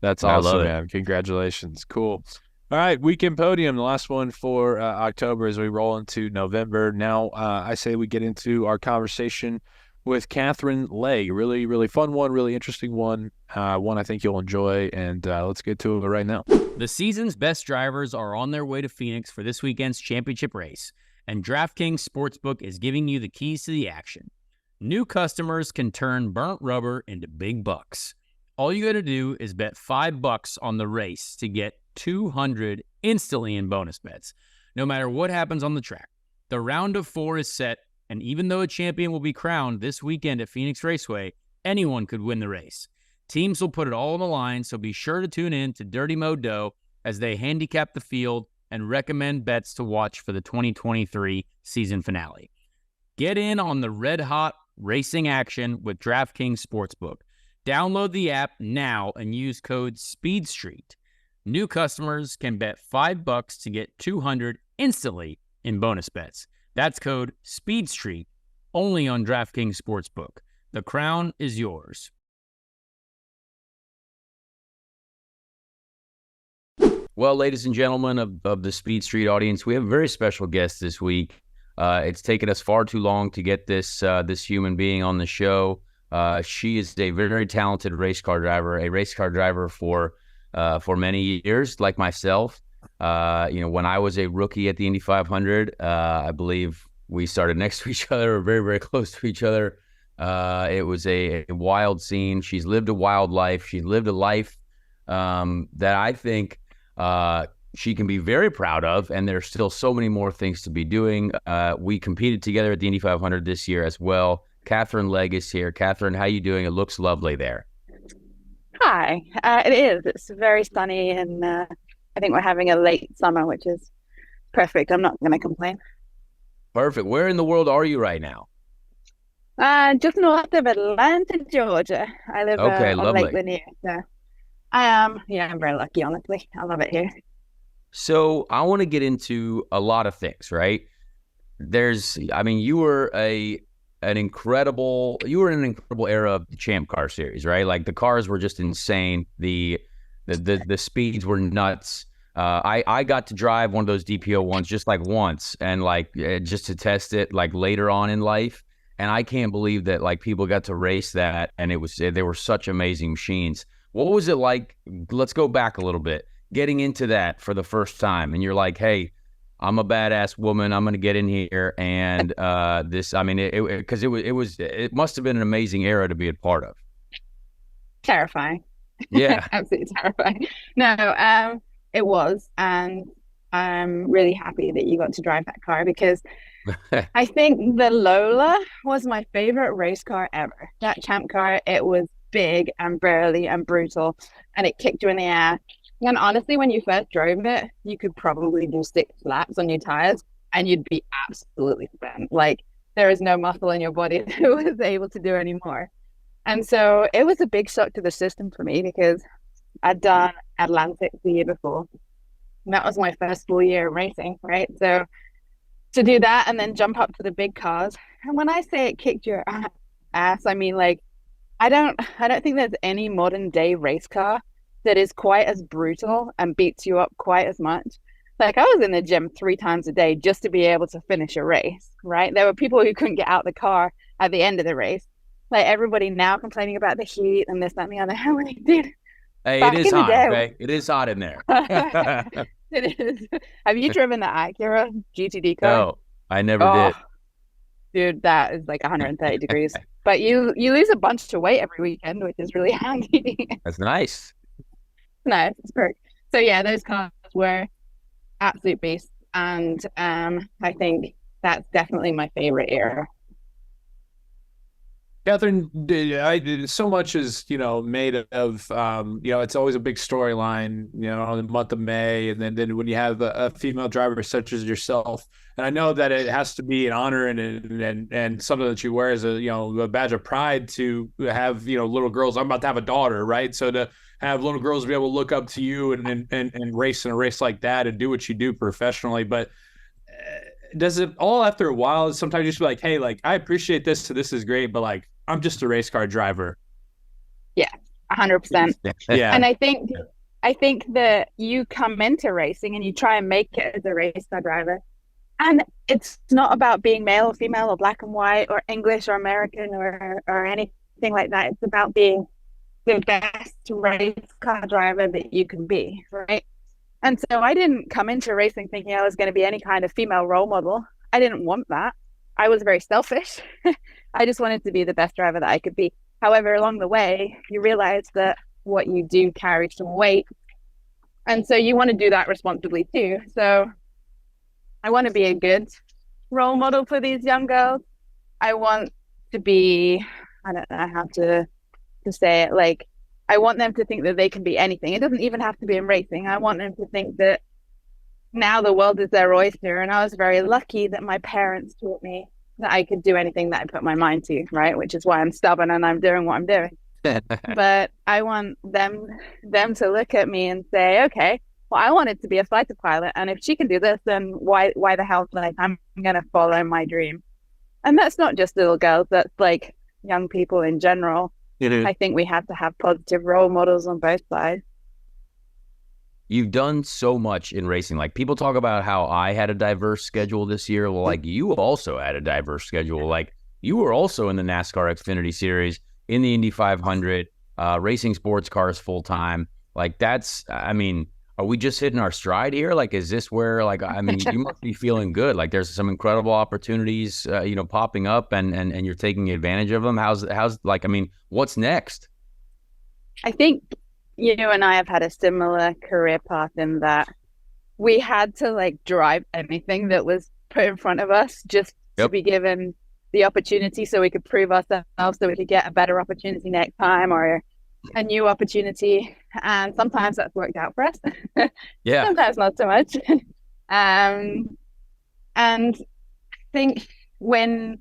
That's awesome, man. Congratulations. Cool. All right, Weekend Podium, the last one for October as we roll into November. Now, I say we get into our conversation with Katharine Legge. Really, really fun one, really interesting one. One I think you'll enjoy, and let's get to it right now. The season's best drivers are on their way to Phoenix for this weekend's championship race, and DraftKings Sportsbook is giving you the keys to the action. New customers can turn burnt rubber into big bucks. All you got to do is bet $5 on the race to get $200 instantly in bonus bets, no matter what happens on the track. The round of 4 is set, and even though a champion will be crowned this weekend at Phoenix Raceway, anyone could win the race. Teams will put it all on the line, so be sure to tune in to Dirty Mo Doe as they handicap the field and recommend bets to watch for the 2023 season finale. Get in on the red-hot racing action with DraftKings Sportsbook. Download the app now and use code SPEEDSTREET. New customers can bet $5 to get $200 instantly in bonus bets. That's code SPEEDSTREET only on DraftKings Sportsbook. The crown is yours. Well, ladies and gentlemen of the Speed Street audience, we have a very special guest this week. It's taken us far too long to get this human being on the show. She is a very, very talented race car driver for many years, like myself. When I was a rookie at the Indy 500, I believe we started next to each other, or very, very close to each other. It was a wild scene. She's lived a wild life. She's lived a life that I think she can be very proud of, and there's still so many more things to be doing. We competed together at the Indy 500 this year as well. Katharine Legge is here. Katharine, how you doing? It looks lovely there. Hi. It is. It's very sunny, and I think we're having a late summer, which is perfect. I'm not going to complain. Perfect. Where in the world are you right now? Just north of Atlanta, Georgia. I live on lovely. Lake Lanier. So I'm very lucky, honestly. I love it here. So I want to get into a lot of things, right? You were in an incredible era of the Champ Car Series, right? Like the cars were just insane. The speeds were nuts. I got to drive one of those DPO ones just like once, and just to test it like later on in life. And I can't believe that like people got to race that, and they were such amazing machines. What was it like? Let's go back a little bit. Getting into that for the first time, and you're like, hey, I'm a badass woman. I'm going to get in here. And it must have been an amazing era to be a part of. Terrifying. Yeah. Absolutely terrifying. No, it was. And I'm really happy that you got to drive that car, because I think the Lola was my favorite race car ever. That Champ car, it was big and burly and brutal, and it kicked you in the air. And honestly, when you first drove it, you could probably do 6 laps on your tires and you'd be absolutely spent. Like, there is no muscle in your body that was able to do anymore. And so it was a big shock to the system for me, because I'd done Atlantic the year before. And that was my first full year of racing, right? So to do that and then jump up to the big cars. And when I say it kicked your ass, I mean, like, I don't think there's any modern day race car that is quite as brutal and beats you up quite as much. Like, I was in the gym 3 times a day just to be able to finish a race, right? There were people who couldn't get out the car at the end of the race. Like, everybody now complaining about the heat and this, that, and the other. I'm like, dude, hey, it is hot, okay? It is hot in there. It is. Have you driven the Acura GTD car? No, I never did. Dude, that is like 130 degrees. But you lose a bunch of weight every weekend, which is really handy. That's nice. No, it's perfect. So yeah, those cars were absolute beasts, and I think that's definitely my favorite era. Katharine, so much is, made of, it's always a big storyline, on the month of May. And then when you have a female driver such as yourself, and I know that it has to be an honor and something that you wear as a badge of pride to have, little girls. I'm about to have a daughter, right? So to have little girls be able to look up to you and race in a race like that and do what you do professionally. But does it all, after a while, sometimes you just be like, hey, like, I appreciate this, so this is great, but like, I'm just a race car driver. Yeah, 100%. Yeah. And I think that you come into racing and you try and make it as a race car driver, and it's not about being male or female or black and white or English or American or anything like that. It's about being the best race car driver that you can be, right? And so I didn't come into racing thinking I was going to be any kind of female role model. I didn't want that. I was very selfish. I just wanted to be the best driver that I could be. However, along the way, you realize that what you do carries some weight. And so you want to do that responsibly too. So I want to be a good role model for these young girls. I want to be, I don't know how to say it, like, I want them to think that they can be anything. It doesn't even have to be in racing. I want them to think that now the world is their oyster. And I was very lucky that my parents taught me that I could do anything that I put my mind to, right? Which is why I'm stubborn and I'm doing what I'm doing. But I want them to look at me and say, okay, well, I wanted to be a fighter pilot, and if she can do this, then why the hell, like, I'm gonna follow my dream. And that's not just little girls, that's like young people in general. I think we have to have positive role models on both sides. You've done so much in racing. Like, people talk about how I had a diverse schedule this year. Well, like, you also had a diverse schedule. Like, you were also in the NASCAR Xfinity Series, in the Indy 500, racing sports cars full time. Like, that's, I mean, are we just hitting our stride here? Like, is this where, like, I mean, you must be feeling good. Like, there's some incredible opportunities, popping up, and you're taking advantage of them. How's like, I mean, what's next? I think you and I have had a similar career path in that we had to, like, drive anything that was put in front of us just to be given the opportunity, so we could prove ourselves, so we could get a better opportunity next time, or a new opportunity. And sometimes that's worked out for us. Yeah. Sometimes not so much. And I think when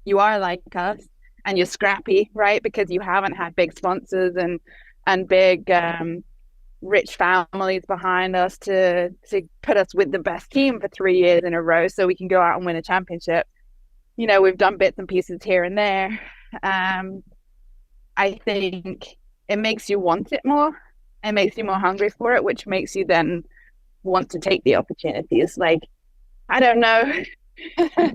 you are like us and you're scrappy, right, because you haven't had big sponsors and big rich families behind us to put us with the best team for 3 years in a row so we can go out and win a championship. We've done bits and pieces here and there. I think it makes you want it more. It makes you more hungry for it, which makes you then want to take the opportunities. Like, I don't know. I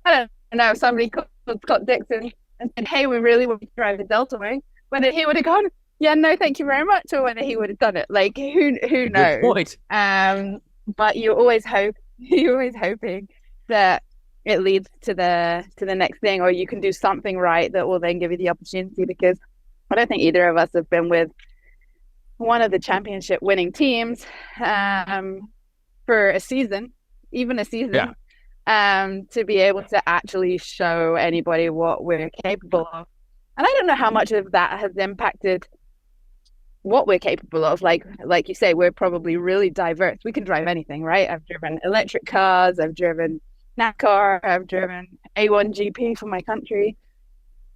don't know. Somebody called Scott Dixon and said, hey, we really want to drive the Delta Wing. Whether he would have gone, yeah, no, thank you very much, or whether he would have done it. Like, who knows? Good point. But you're always hoping that it leads to the next thing, or you can do something right that will then give you the opportunity. Because I don't think either of us have been with one of the championship winning teams for a season, even a season, to be able to actually show anybody what we're capable of. And I don't know how much of that has impacted what we're capable of. Like you say, we're probably really diverse. We can drive anything, right? I've driven electric cars, I've driven NASCAR, I've driven A1GP for my country,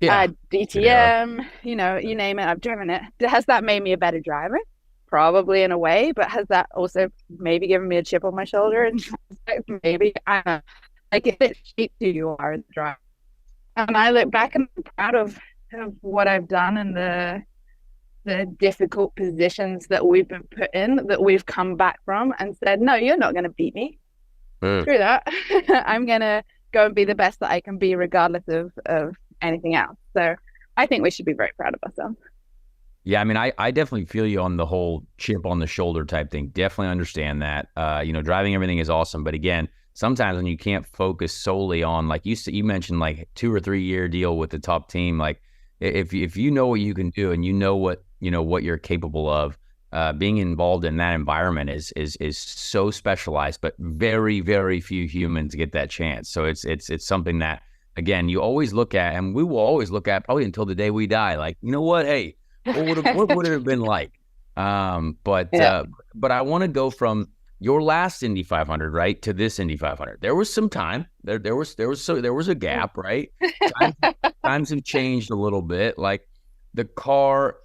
DTM, you name it, I've driven it. Has that made me a better driver? Probably, in a way, but has that also maybe given me a chip on my shoulder? And maybe, I don't know. Like, if it shapes who you are as a driver. And I look back and I'm proud of what I've done and the difficult positions that we've been put in, that we've come back from and said, no, you're not going to beat me. Screw that. I'm going to go and be the best that I can be, regardless of anything else. So I think we should be very proud of ourselves. Yeah, I mean, I definitely feel you on the whole chip on the shoulder type thing. Definitely understand that. Driving everything is awesome. But again, sometimes when you can't focus solely on, like you mentioned, like 2 or 3 year deal with the top team, like if you know what you can do and you know what you're capable of, being involved in that environment is so specialized, but very, very few humans get that chance. So it's something that, again, you always look at, and we will always look at probably until the day we die. Like, you know what? Hey, what would it have been like? But I want to go from your last Indy 500, right, to this Indy 500. There was some time. There was a gap, right? Times have changed a little bit. Like the car.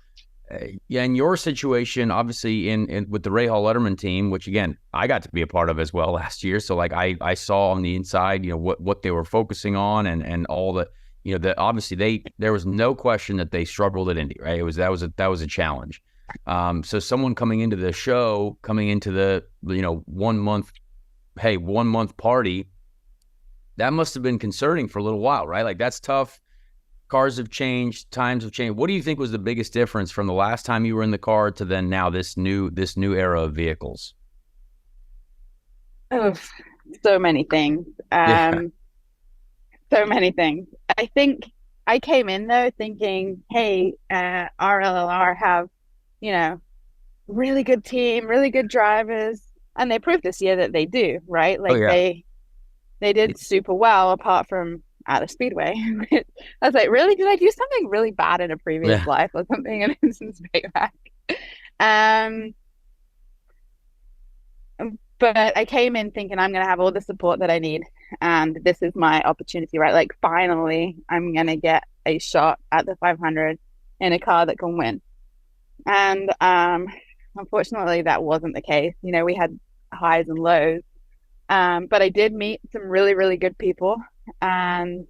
In your situation, obviously in with the Ray Hall Letterman team, which again I got to be a part of as well last year. So like I saw on the inside, what they were focusing on and all the, that obviously there was no question that they struggled at Indy, right? That was a challenge. So someone coming into the 1 month party, that must have been concerning for a little while, right? Like, that's tough. Cars have changed, times have changed. What do you think was the biggest difference from the last time you were in the car to then now this new era of vehicles? Oh, so many things. So many things. I think I came in though thinking, hey, RLLR have, really good team, really good drivers, and they proved this year that they do, right? Like they did super well, apart from at the Speedway. I was like, really? Did I do something really bad in a previous life or something? And it's straight back. But I came in thinking I'm going to have all the support that I need. And this is my opportunity, right? Like, finally, I'm going to get a shot at the 500 in a car that can win. And unfortunately, that wasn't the case. You know, we had highs and lows. But I did meet some really, really good people. And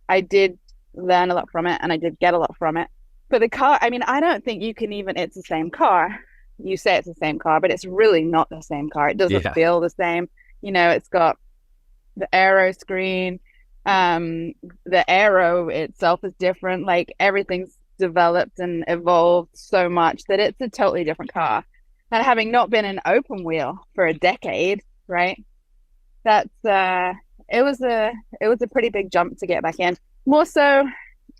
I did learn a lot from it. And I did get a lot from it. But the car, I mean, I don't think you can even, it's the same car. You say it's the same car, but it's really not the same car. It doesn't feel the same. You know, it's got the aero screen. The aero itself is different. Like, everything's developed and evolved so much that it's a totally different car. And having not been an open wheel for a decade, right? That's it was a pretty big jump to get back in. More so,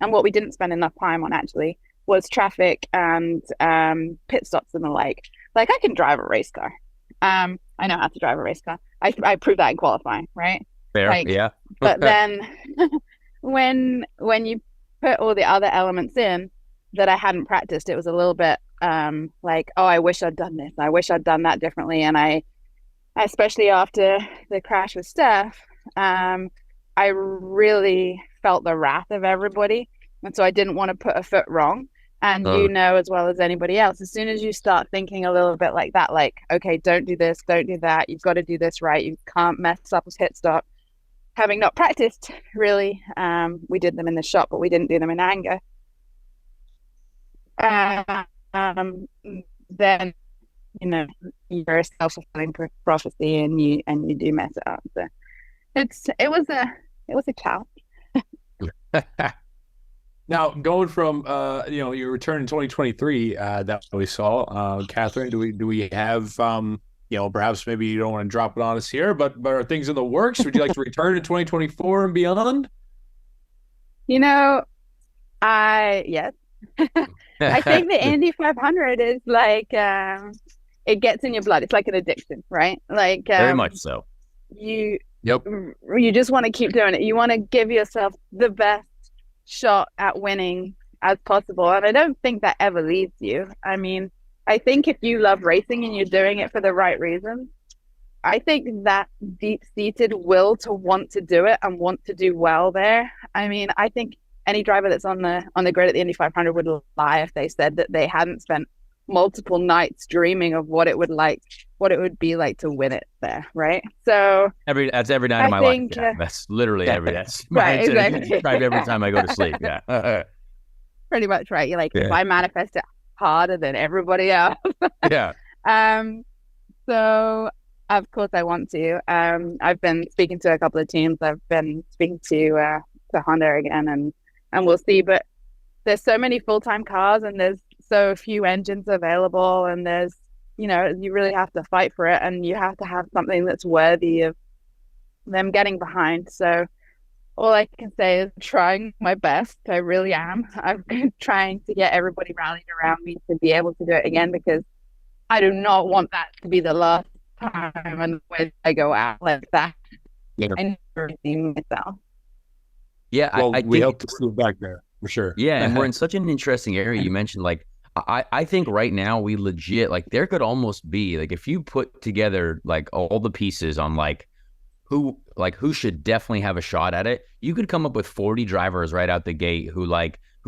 and what we didn't spend enough time on actually was traffic and pit stops and the like. Like, I can drive a race car. I know how to drive a race car. I proved that in qualifying, right? Fair, like, yeah. But then when you put all the other elements in that I hadn't practiced, it was a little bit like, oh, I wish I'd done this. I wish I'd done that differently. And I, especially after the crash with Steph, I really felt the wrath of everybody. And so I didn't want to put a foot wrong. And you know as well as anybody else, as soon as you start thinking a little bit like that, like, okay, don't do this, don't do that, you've got to do this right, you can't mess up a pit stop. Having not practiced, really, we did them in the shop, but we didn't do them in anger. Then, you know, you're a self-fulfilling prophecy, and you do mess it up. So it was a challenge. Now, going from your return in 2023 that we saw, Katharine, do we have perhaps maybe you don't want to drop it on us here, but are things in the works? Would you like to return in 2024 and beyond? You know, yes. I think the Indy 500 is like it gets in your blood. It's like an addiction, right? Like very much so. You just want to keep doing it. You want to give yourself the best shot at winning as possible, and I don't think that ever leaves you. I mean, I think if you love racing and you're doing it for the right reasons, I think that deep-seated will to want to do it and want to do well there. I mean, I think any driver that's on the grid at the Indy 500 would lie if they said that they hadn't spent multiple nights dreaming of what it would be like to win it there, right? So that's every night of my life. Yeah. That's literally every that's right, exactly. Every time I go to sleep. Yeah. Pretty much, right? You're like, if I manifest it harder than everybody else. Yeah. So of course I want to. I've been speaking to a couple of teams. I've been speaking to Honda again, and we'll see. But there's so many full-time cars, and there's so few engines available, and there's, you really have to fight for it, and you have to have something that's worthy of them getting behind. So all I can say is trying my best. I really am. I've been trying to get everybody rallied around me to be able to do it again, because I do not want that to be the last time and when I go out like that. Yeah. I never see myself. Yeah, well, I we hope to see you back there for sure. Yeah, and we're in such an interesting area. You mentioned, like, I think right now we legit, like, there could almost be, like, if you put together, like, all the pieces on, like, who should definitely have a shot at it, you could come up with 40 drivers right out the gate who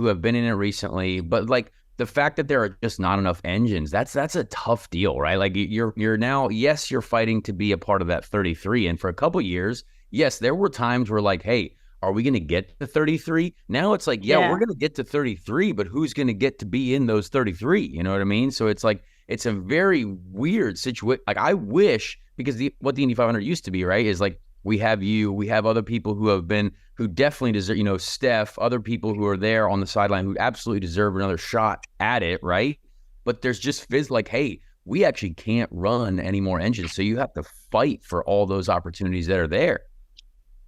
have been in it recently. But, like, the fact that there are just not enough engines, that's a tough deal, right? Like, you're now, yes, you're fighting to be a part of that 33. And for a couple years, yes, there were times where, like, hey, are we going to get to 33? Now it's like, yeah, we're going to get to 33, but who's going to get to be in those 33? You know what I mean? So it's like, it's a very weird situation. Like, I wish, because what the Indy 500 used to be, right, is like, we have other people who definitely deserve, Steph, other people who are there on the sideline who absolutely deserve another shot at it, right? But there's just like, hey, we actually can't run any more engines. So you have to fight for all those opportunities that are there.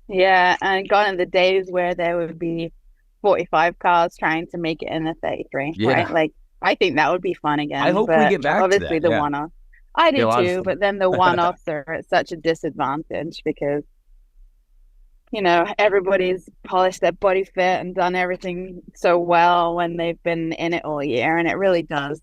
Yeah, and gone are the days where there would be 45 cars trying to make it in the 33, right? Like, I think that would be fun again. I hope we get back to that. Obviously, the one-off. I do too, but then the one-offs are at such a disadvantage because, everybody's polished their body fit and done everything so well when they've been in it all year, and it really does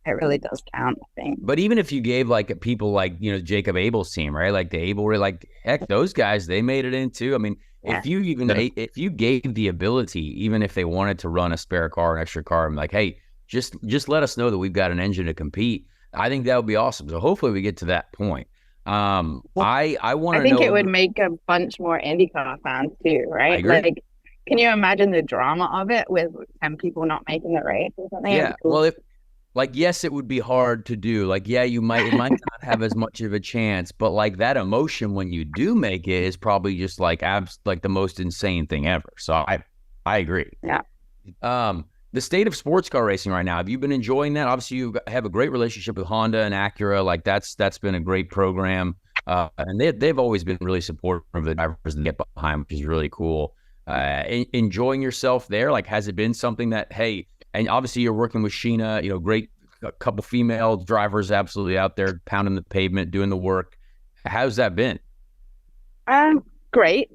It really does count, I think. But even if you gave like people like, Jacob Abel's team, right? Like the Abel, like, heck, those guys, they made it in too. I mean, if you gave the ability, even if they wanted to run a spare car, an extra car, I'm like, hey, just let us know that we've got an engine to compete. I think that would be awesome. So hopefully we get to that point. I want to know. I think it would make a bunch more IndyCar fans too, right? I agree. Like, can you imagine the drama of it with 10 people not making the race or something? Yeah. Well, yes, it would be hard to do. Like, yeah, it might not have as much of a chance, but like that emotion when you do make it is probably just like the most insane thing ever. So I agree. Yeah. The state of sports car racing right now, have you been enjoying that? Obviously, you have a great relationship with Honda and Acura. Like that's been a great program. And they've always been really supportive of the drivers that get behind, which is really cool. Enjoying yourself there? Like, has it been something that, hey, and obviously you're working with Sheena, great couple female drivers absolutely out there pounding the pavement, doing the work. How's that been? Great.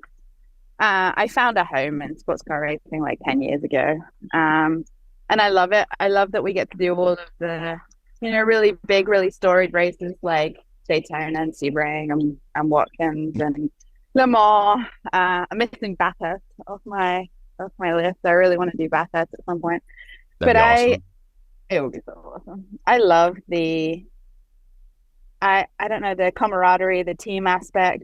I found a home in sports car racing like 10 years ago. And I love it. I love that we get to do all of the, really big, really storied races like Daytona and Sebring and Watkins and Le Mans. I'm missing Bathurst off my list. I really want to do Bathurst at some point. Awesome. It would be so awesome. I love I don't know, the camaraderie, the team aspect,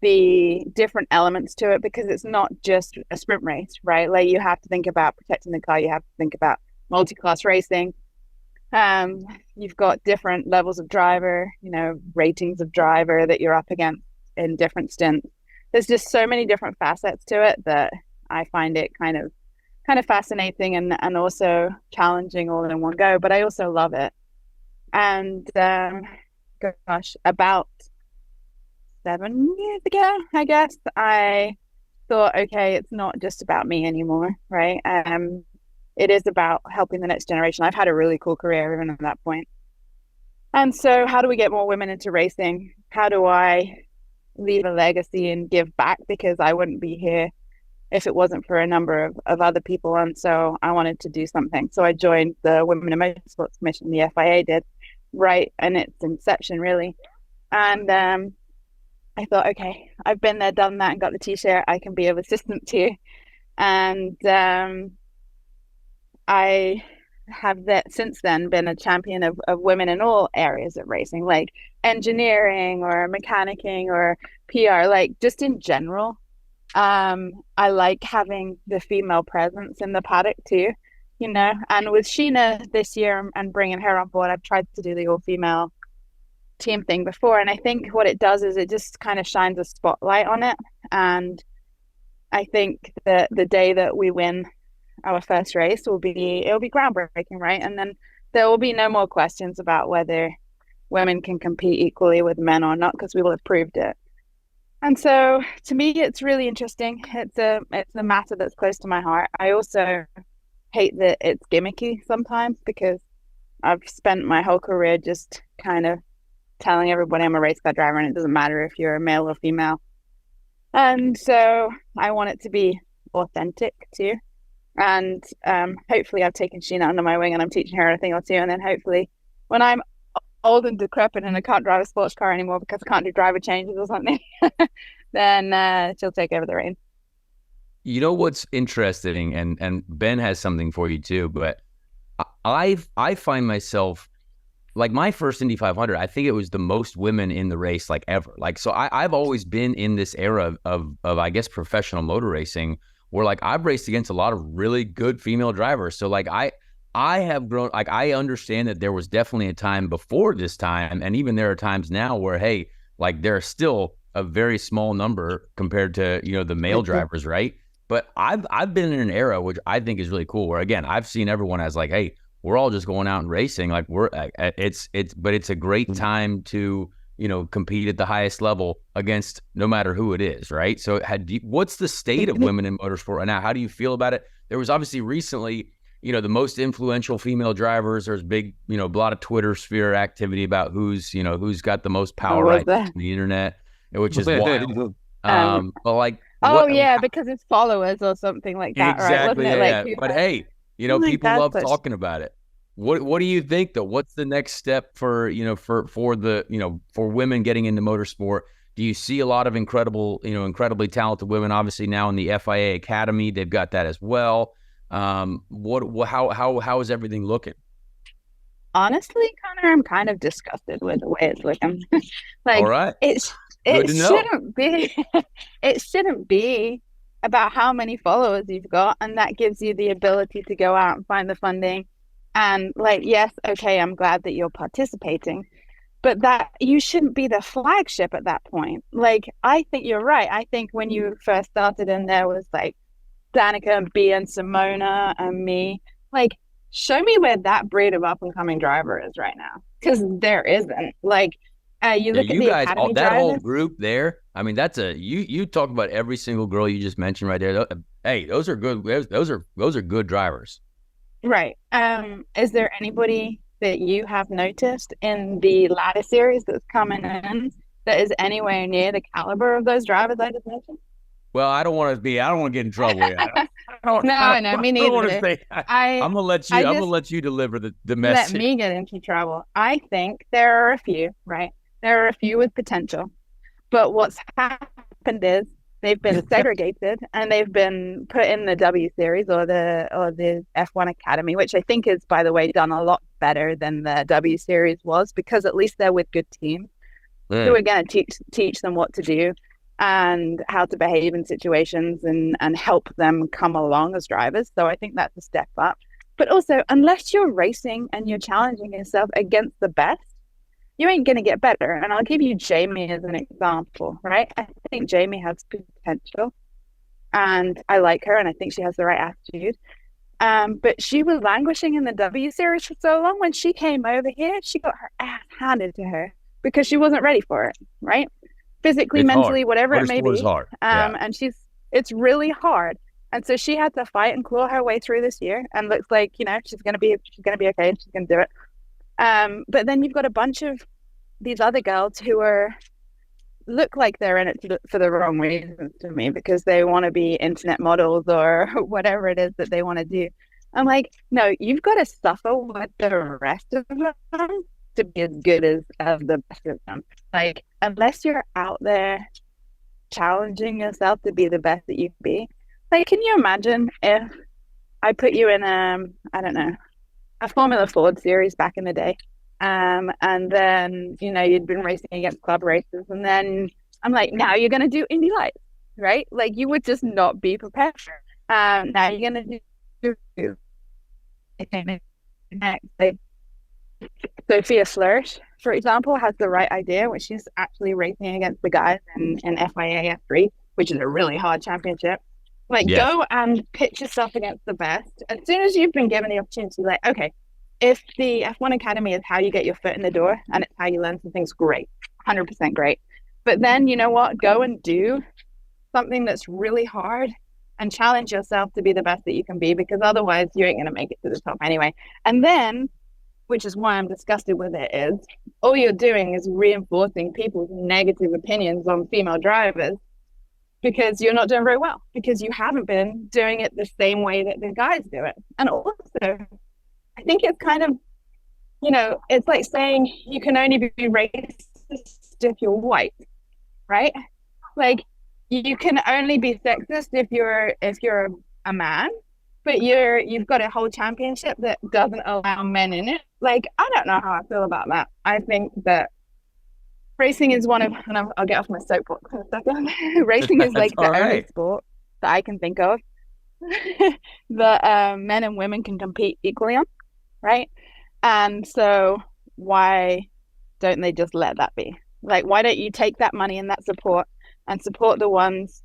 the different elements to it, because it's not just a sprint race, right? Like, you have to think about protecting the car. You have to think about multi-class racing. You've got different levels of driver, ratings of driver that you're up against in different stints. There's just so many different facets to it that I find it kind of fascinating and also challenging all in one go, but I also love it. And about 7 years ago, I guess, I thought, okay, it's not just about me anymore, right? It is about helping the next generation. I've had a really cool career even at that point. And so how do we get more women into racing? How do I leave a legacy and give back? Because I wouldn't be here if it wasn't for a number of other people. And so I wanted to do something. So I joined the Women in Motorsports Commission, the FIA did, right in its inception, really. And I thought, okay, I've been there, done that, and got the T-shirt. I can be of assistance here. And I have since then been a champion of women in all areas of racing, like engineering or mechanicking or PR, like just in general. I like having the female presence in the paddock too, and with Sheena this year and bringing her on board, I've tried to do the all-female team thing before, and I think what it does is it just kind of shines a spotlight on it. And I think that the day that we win our first race it'll be groundbreaking, right? And then there will be no more questions about whether women can compete equally with men or not, because we will have proved it. And so to me, it's really interesting. It's a matter that's close to my heart. I also hate that it's gimmicky sometimes, because I've spent my whole career just kind of telling everybody I'm a race car driver, and it doesn't matter if you're a male or female. And so I want it to be authentic too. And hopefully I've taken Sheena under my wing and I'm teaching her a thing or two. And then hopefully when I'm old and decrepit and I can't drive a sports car anymore because I can't do driver changes or something, then she'll take over the reins. You know what's interesting, and Ben has something for you too, but I find myself, like, my first Indy 500, I think it was the most women in the race, like, ever. Like, so I've always been in this era of I guess, professional motor racing, where, like, I've raced against a lot of really good female drivers. So, like, I have grown, like, I understand that there was definitely a time before this time, and even there are times now where, hey, like, there are still a very small number compared to, the male drivers, right? But I've been in an era which I think is really cool, where, again, I've seen everyone as like, hey, we're all just going out and racing. Like, but it's a great time to, compete at the highest level against no matter who it is, right? So what's the state of women in motorsport right now? How do you feel about it? There was obviously recently, the most influential female drivers. There's big, a lot of Twitter sphere activity about who's got the most power right on the internet, which is wild. But like, because it's followers or something like that, exactly, right? Yeah. But hey, people love talking about it. What do you think though? What's the next step for for women getting into motorsport? Do you see a lot of incredibly talented women? Obviously now in the FIA Academy, they've got that as well. How is everything looking? Honestly, Connor, I'm kind of disgusted with the way it's looking. All right. It Good to know. shouldn't be it shouldn't be about how many followers you've got, and that gives you the ability to go out and find the funding. And yes, okay, I'm glad that you're participating, but that you shouldn't be the flagship at that point. I think you're right. I think when you first started and there was Danica and B and Simona and me, show me where that breed of up and coming driver is right now, because there isn't. You look at the guys, academy that drivers, whole group there. I mean, that's you talk about every single girl you just mentioned right there. Hey, those are good. Those are good drivers. right? Is there anybody that you have noticed in the ladder series that's coming in that is anywhere near the caliber of those drivers I just mentioned? Well, I don't want to get in trouble here. No, me neither. I don't want to say. I'm gonna let you. I'm gonna let you deliver the message. Let me get into trouble. I think there are a few, right? There are a few with potential, but what's happened is they've been segregated and they've been put in the W Series or the F1 Academy, which I think is, by the way, done a lot better than the W Series was, because at least they're with good teams who are going to teach them what to do and how to behave in situations and help them come along as drivers. So I think that's a step up. But also, unless you're racing and you're challenging yourself against the best, you ain't going to get better. And I'll give you Jamie as an example, right? I think Jamie has potential and I like her and I think she has the right attitude. But she was languishing in the W Series for so long. When she came over here, she got her ass handed to her because she wasn't ready for it, right? Physically, mentally, whatever it may be. Is hard. And it's really hard. And so she had to fight and claw her way through this year, and looks like, she's gonna be okay and she's gonna do it. But then you've got a bunch of these other girls who look like they're in it for the wrong reasons to me, because they want to be internet models or whatever it is that they want to do. I'm like, no, you've got to suffer with the rest of them to be as good as the best of them. Unless you're out there challenging yourself to be the best that you can be. Can you imagine if I put you in I don't know, a Formula Ford series back in the day, and then you'd been racing against club races, and then I'm like, now you're going to do Indy Lights, right? You would just not be prepared. Now you're going to do I think next, Sophia Flourish, for example, has the right idea, which she's actually racing against the guys in FIA F3, which is a really hard championship. Go and pitch yourself against the best. As soon as you've been given the opportunity, okay, if the F1 Academy is how you get your foot in the door and it's how you learn some things, great, 100% great. But then, you know what? Go and do something that's really hard and challenge yourself to be the best that you can be, because otherwise you ain't going to make it to the top anyway. And then, which is why I'm disgusted with it, is all you're doing is reinforcing people's negative opinions on female drivers, because you're not doing very well, because you haven't been doing it the same way that the guys do it. And also, I think it's kind of, it's like saying you can only be racist if you're white, right? You can only be sexist if you're a man, but you've got a whole championship that doesn't allow men in it. I don't know how I feel about that. I think that racing is one of, and I'll get off my soapbox in a second. Racing is the only sport that I can think of that men and women can compete equally on, right? And so why don't they just let that be? Why don't you take that money and that support and support the ones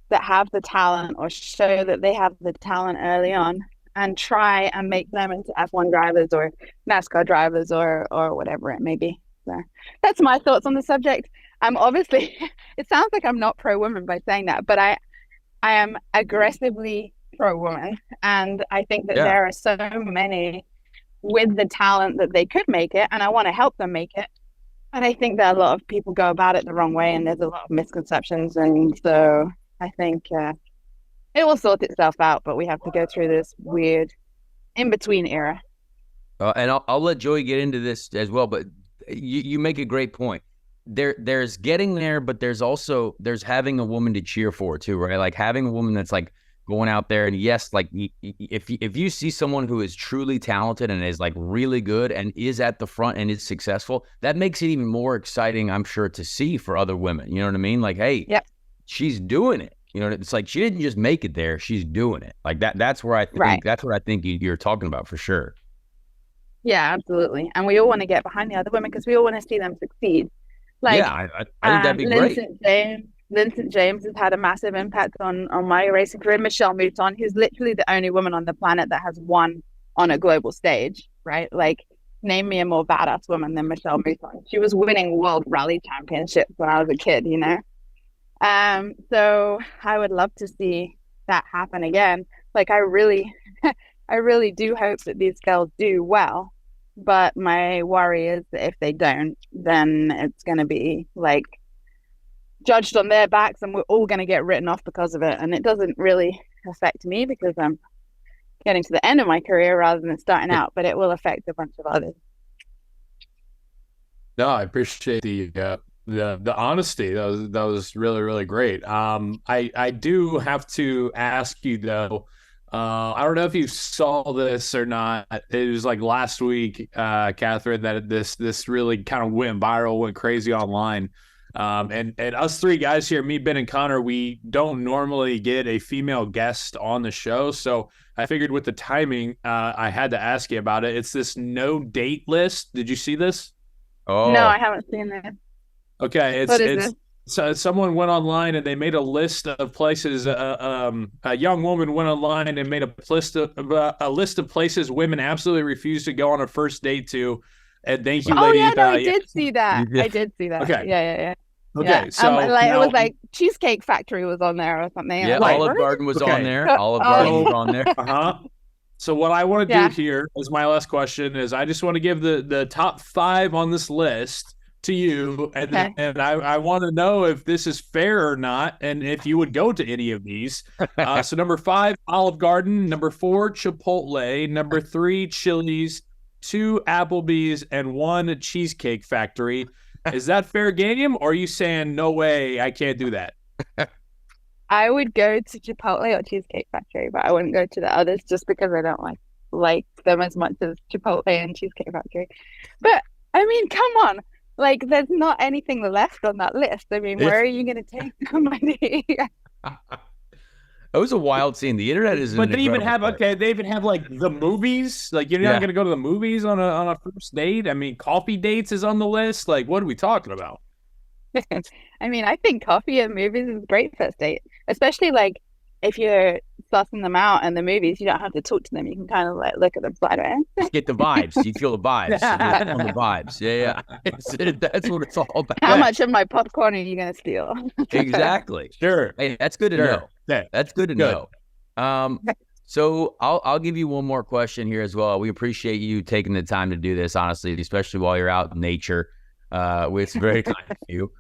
that have the talent, or show that they have the talent early on, and try and make them into F1 drivers or NASCAR drivers or whatever it may be. So that's my thoughts on the subject. I'm obviously, it sounds like I'm not pro-woman by saying that, but I am aggressively pro-woman, and I think that there are so many with the talent that they could make it, and I want to help them make it. But I think that a lot of people go about it the wrong way, and there's a lot of misconceptions, and so I think it will sort itself out, but we have to go through this weird in-between era. And I'll let Joey get into this as well, but you make a great point. There's getting there, but there's having a woman to cheer for too, right? Like having a woman that's like going out there, and yes, like if you see someone who is truly talented and is like really good and is at the front and is successful, that makes it even more exciting, I'm sure, to see for other women. You know what I mean? Like, hey, Yep. she's doing it. You know, it's like she didn't just make it there; she's doing it. Like that. That's where I think Right. that's what I think you're talking about for sure. Yeah, absolutely. And we all want to get behind the other women because we all want to see them succeed. Like, yeah, I think that'd be great. Vincent James has had a massive impact on my racing career. Michelle Mouton, who's literally the only woman on the planet that has won on a global stage, right? Like, name me a more badass woman than Michelle Mouton. She was winning world rally championships when I was a kid, you know? So I would love to see that happen again. Like, I really do hope that these girls do well. But my worry is that if they don't, then it's going to be like judged on their backs and we're all going to get written off because of it. And it doesn't really affect me because I'm getting to the end of my career rather than starting out, but it will affect a bunch of others. No, I appreciate the honesty. That was really, really great. I do have to ask you though, I don't know if you saw this or not. It was like last week, Katherine, that this really kind of went viral, went crazy online. And us three guys here, me, Ben, and Connor, we don't normally get a female guest on the show. So I figured with the timing, I had to ask you about it. It's this no date list. Did you see this? Oh No, I haven't seen that. Okay, What is this? So someone went online and they made a list of places. A young woman went online and made a list of places women absolutely refuse to go on a first date to. And thank you, Oh lady. yeah, no, I did see that. Yeah. I did see that. Okay. Yeah. Okay, Yeah. so like now, it was like Cheesecake Factory was on there or something. yeah, Like, Olive what? Garden was Okay. on there. Olive Garden was on there. So what I want to Yeah. do here is my last question is I just want to give the top 5 on this list to you, and Okay. and I want to know if this is fair or not, and if you would go to any of these. So number 5, Olive Garden. Number 4, Chipotle. Number 3, Chili's. 2, Applebee's, and 1, Cheesecake Factory. Is that fair game, or are you saying no way, I can't do that? I would go to Chipotle or Cheesecake Factory, but I wouldn't go to the others just because I don't like them as much as Chipotle and Cheesecake Factory. But I mean, come on. Like, there's not anything left on that list. I mean, where are you going to take the money? It was a wild scene. The internet is. But they even have they even have like the movies. Like, you're not going to go to the movies on a first date. I mean, coffee dates is on the list. Like, what are we talking about? I mean, I think coffee and movies is a great first date, especially like if you're sussing them out in the movies, you don't have to talk to them. You can kind of like look at them sideways. Get the vibes. You feel the vibes. You feel the vibes. Yeah. That's what it's all about. How much of my popcorn are you going to steal? Exactly. Sure. Hey, that's good to know. Yeah. That's good to know. So I'll give you one more question here as well. We appreciate you taking the time to do this, honestly, especially while you're out in nature. It's very kind of you.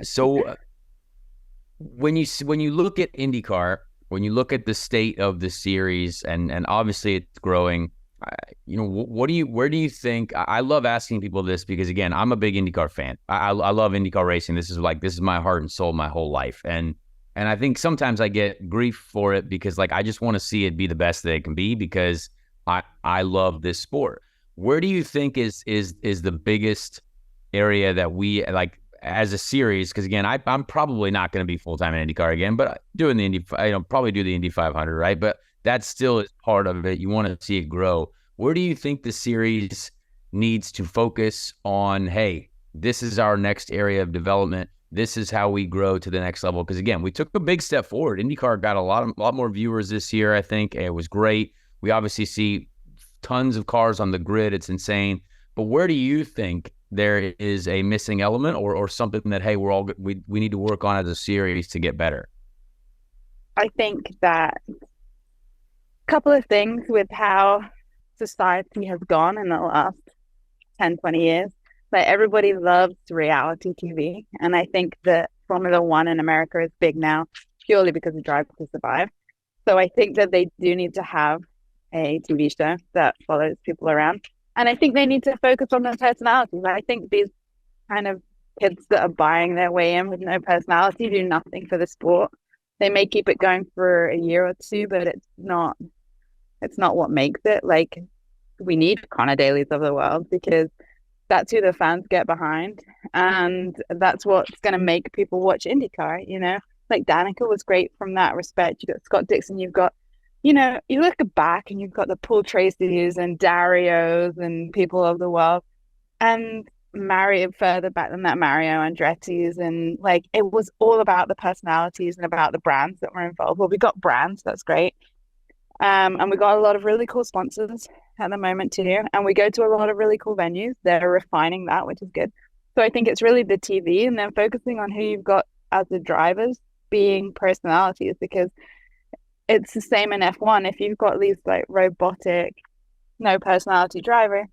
So when you look at IndyCar, when you look at the state of the series, and obviously it's growing, where do you think? I love asking people this because, again, I'm a big IndyCar fan. I love IndyCar racing. This is my heart and soul, my whole life, and I think sometimes I get grief for it because, like, I just want to see it be the best that it can be because I love this sport. Where do you think is the biggest area that we, like, as a series? Because, again, I'm probably not going to be full-time in IndyCar again, but doing the Indy, probably do the Indy 500, right? But that still is part of it. You want to see it grow. Where do you think the series needs to focus on, hey, this is our next area of development. This is how we grow to the next level. Because, again, we took a big step forward. IndyCar got a lot more viewers this year, I think. It was great. We obviously see tons of cars on the grid. It's insane. But where do you think there is a missing element or something that, hey, we need to work on as a series to get better? I think that a couple of things with how society has gone in the last 10, 20 years. Like, everybody loves reality TV. And I think that Formula One in America is big now purely because of Drive to Survive. So I think that they do need to have a TV show that follows people around. And I think they need to focus on their personalities. I think these kind of kids that are buying their way in with no personality do nothing for the sport. They may keep it going for a year or two, but it's not what makes it. Like, we need Connor Daly's of the world, because that's who the fans get behind, and that's what's going to make people watch IndyCar. Like Danica was great from that respect. You got Scott Dixon, you've got, you look back and you've got the Paul Tracy's and Dario's and people of the world, and Mario further back than that, Mario Andretti's, and like it was all about the personalities and about the brands that were involved. Well, we got brands, that's great. And we got a lot of really cool sponsors at the moment too. And we go to a lot of really cool venues. They're refining that, which is good. So I think it's really the TV and then focusing on who you've got as the drivers being personalities, because it's the same in F1. If you've got these like robotic, no personality driver,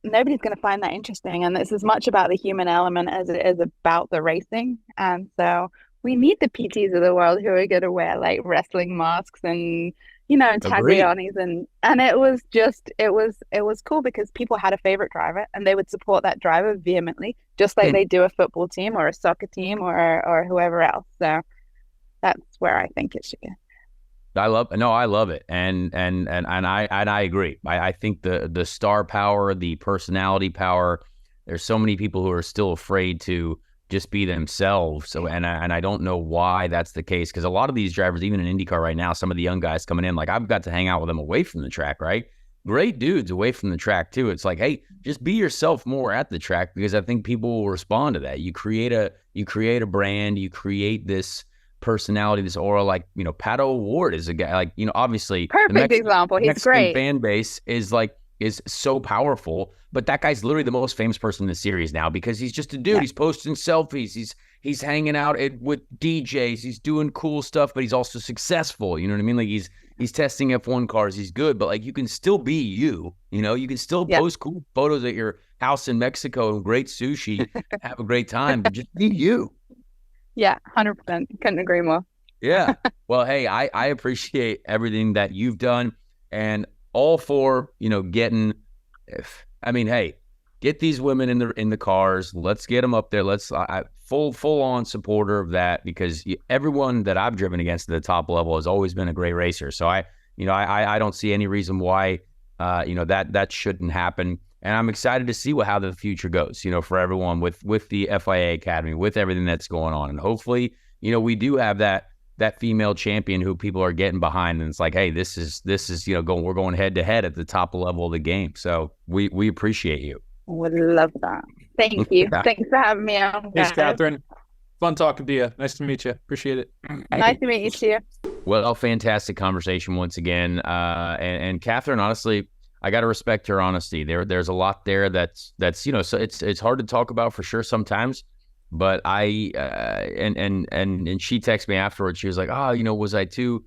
nobody's going to find that interesting. And it's as much about the human element as it is about the racing. And so we need the PTs of the world who are going to wear like wrestling masks and Tagliani's, and it was cool because people had a favorite driver and they would support that driver vehemently, just like they do a football team or a soccer team or whoever else. So that's where I think it should go. I love it, and I agree. I think the star power, the personality power. There's so many people who are still afraid to just be themselves. So, and I don't know why that's the case, because a lot of these drivers, even in IndyCar right now, some of the young guys coming in, like I've got to hang out with them away from the track, right? Great dudes away from the track too. It's like, hey, just be yourself more at the track, because I think people will respond to that. You create a brand, you create this personality, this aura. Like, Pato O'Ward is a guy, like, obviously perfect example. He's Mexican great. Fan base is so powerful, but that guy's literally the most famous person in the series now, because he's just a dude. Yeah. He's posting selfies. He's hanging out with DJs. He's doing cool stuff, but he's also successful. You know what I mean? Like he's testing F1 cars. He's good, but like you can still be you. You can still post cool photos at your house in Mexico and great sushi, have a great time, but just be you. Yeah, 100%. Couldn't agree more. Yeah. Well, hey, I appreciate everything that you've done, and all for, getting, get these women in the cars. Let's get them up there. Let's full on supporter of that, because everyone that I've driven against at the top level has always been a great racer. So I don't see any reason why, that shouldn't happen. And I'm excited to see how the future goes, for everyone with the FIA Academy, with everything that's going on. And hopefully, we do have that female champion who people are getting behind, and it's like, hey, this is we're going head to head at the top level of the game. So we appreciate you. Would love that. Thank you. Thanks for having me on. Thanks, Katharine. Fun talking to you. Nice to meet you. Appreciate it. Nice to meet you too. Well, fantastic conversation once again. And Katharine, honestly, I got to respect her honesty. There's a lot there that's so it's hard to talk about for sure sometimes. But and she texted me afterwards. She was like, was I too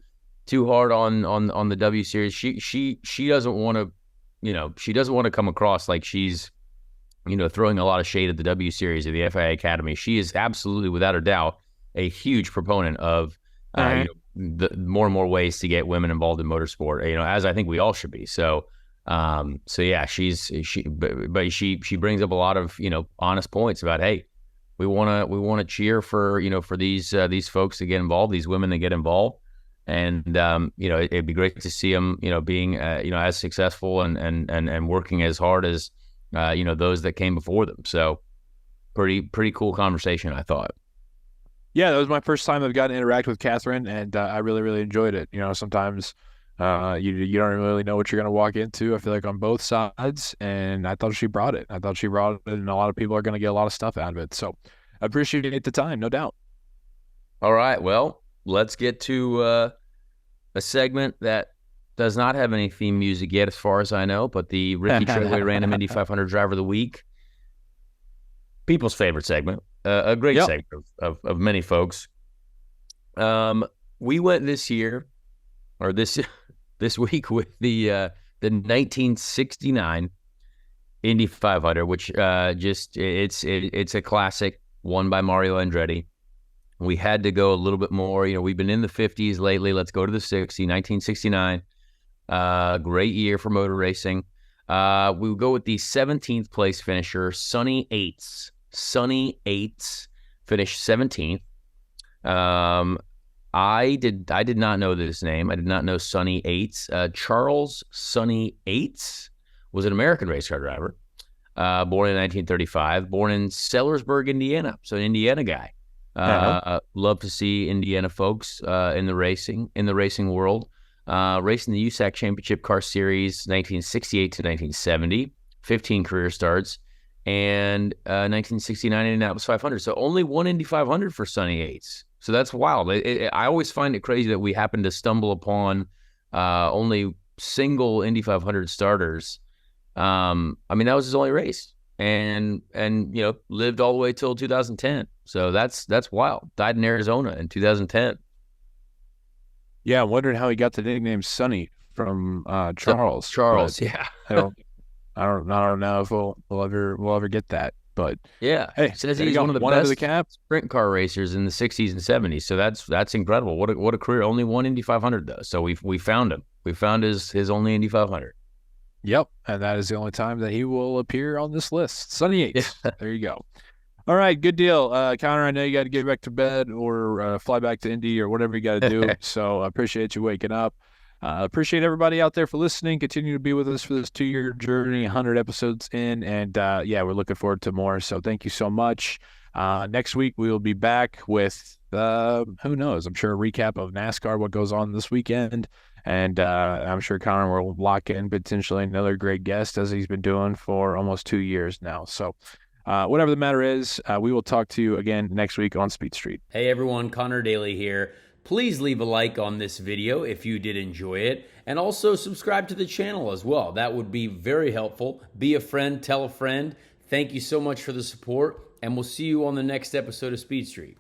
hard on the W series? She doesn't want to, she doesn't want to come across like she's, throwing a lot of shade at the W series of the FIA Academy. She is absolutely, without a doubt, a huge proponent of the more and more ways to get women involved in motorsport. As I think we all should be. So yeah, she brings up a lot of honest points about, hey, we want to cheer for for these folks to get involved, these women that get involved, and it'd be great to see them being as successful and working as hard as those that came before them. So pretty cool conversation, I thought. Yeah, that was my first time I've gotten to interact with Katharine, and I really, really enjoyed it. Sometimes you don't really know what you're going to walk into, I feel like, on both sides, and I thought she brought it. And a lot of people are going to get a lot of stuff out of it. So I appreciate the time, no doubt. All right, well, let's get to a segment that does not have any theme music yet, as far as I know, but the Ricky Treadway Random Indy 500 Driver of the Week. People's favorite segment, a great segment of many folks. We went this year, or this week, with the 1969 Indy 500, which it's a classic, won by Mario Andretti. We had to go a little bit more. We've been in the 50s lately. Let's go to the 60s, 1969. Great year for motor racing. We will go with the 17th place finisher, Sonny Aites. Sonny Aites finished 17th. I did not know this name. I did not know Sonny Aites. Charles Sonny Aites was an American race car driver, born in 1935, born in Sellersburg, Indiana. So an Indiana guy. Love to see Indiana folks in the racing world. Racing the USAC Championship Car Series 1968 to 1970, 15 career starts, and 1969 Indianapolis 500. So only one Indy 500 for Sonny Aites. So that's wild. I always find it crazy that we happen to stumble upon only single Indy 500 starters. I mean, that was his only race, and lived all the way till 2010. So that's wild. Died in Arizona in 2010. Yeah, I'm wondering how he got the nickname Sonny from Charles. Charles, yeah. I don't know if we'll ever get that. But yeah, hey, says he's one of the best sprint car racers in the 60s and 70s. So that's incredible. What a career. Only one Indy 500 though. So we found him. We found his only Indy 500. Yep, and that is the only time that he will appear on this list. Sonny Aites. There you go. All right, good deal. Connor, I know you got to get back to bed or fly back to Indy or whatever you got to do. So I appreciate you waking up. Appreciate everybody out there for listening. Continue to be with us for this 2-year journey, 100 episodes in. And we're looking forward to more. So thank you so much. Next week, we will be back with, who knows, I'm sure a recap of NASCAR, what goes on this weekend. And I'm sure Connor will lock in potentially another great guest as he's been doing for almost 2 years now. So whatever the matter is, we will talk to you again next week on Speed Street. Hey everyone, Connor Daly here. Please leave a like on this video if you did enjoy it, and also subscribe to the channel as well. That would be very helpful. Be a friend, tell a friend. Thank you so much for the support, and we'll see you on the next episode of Speed Street.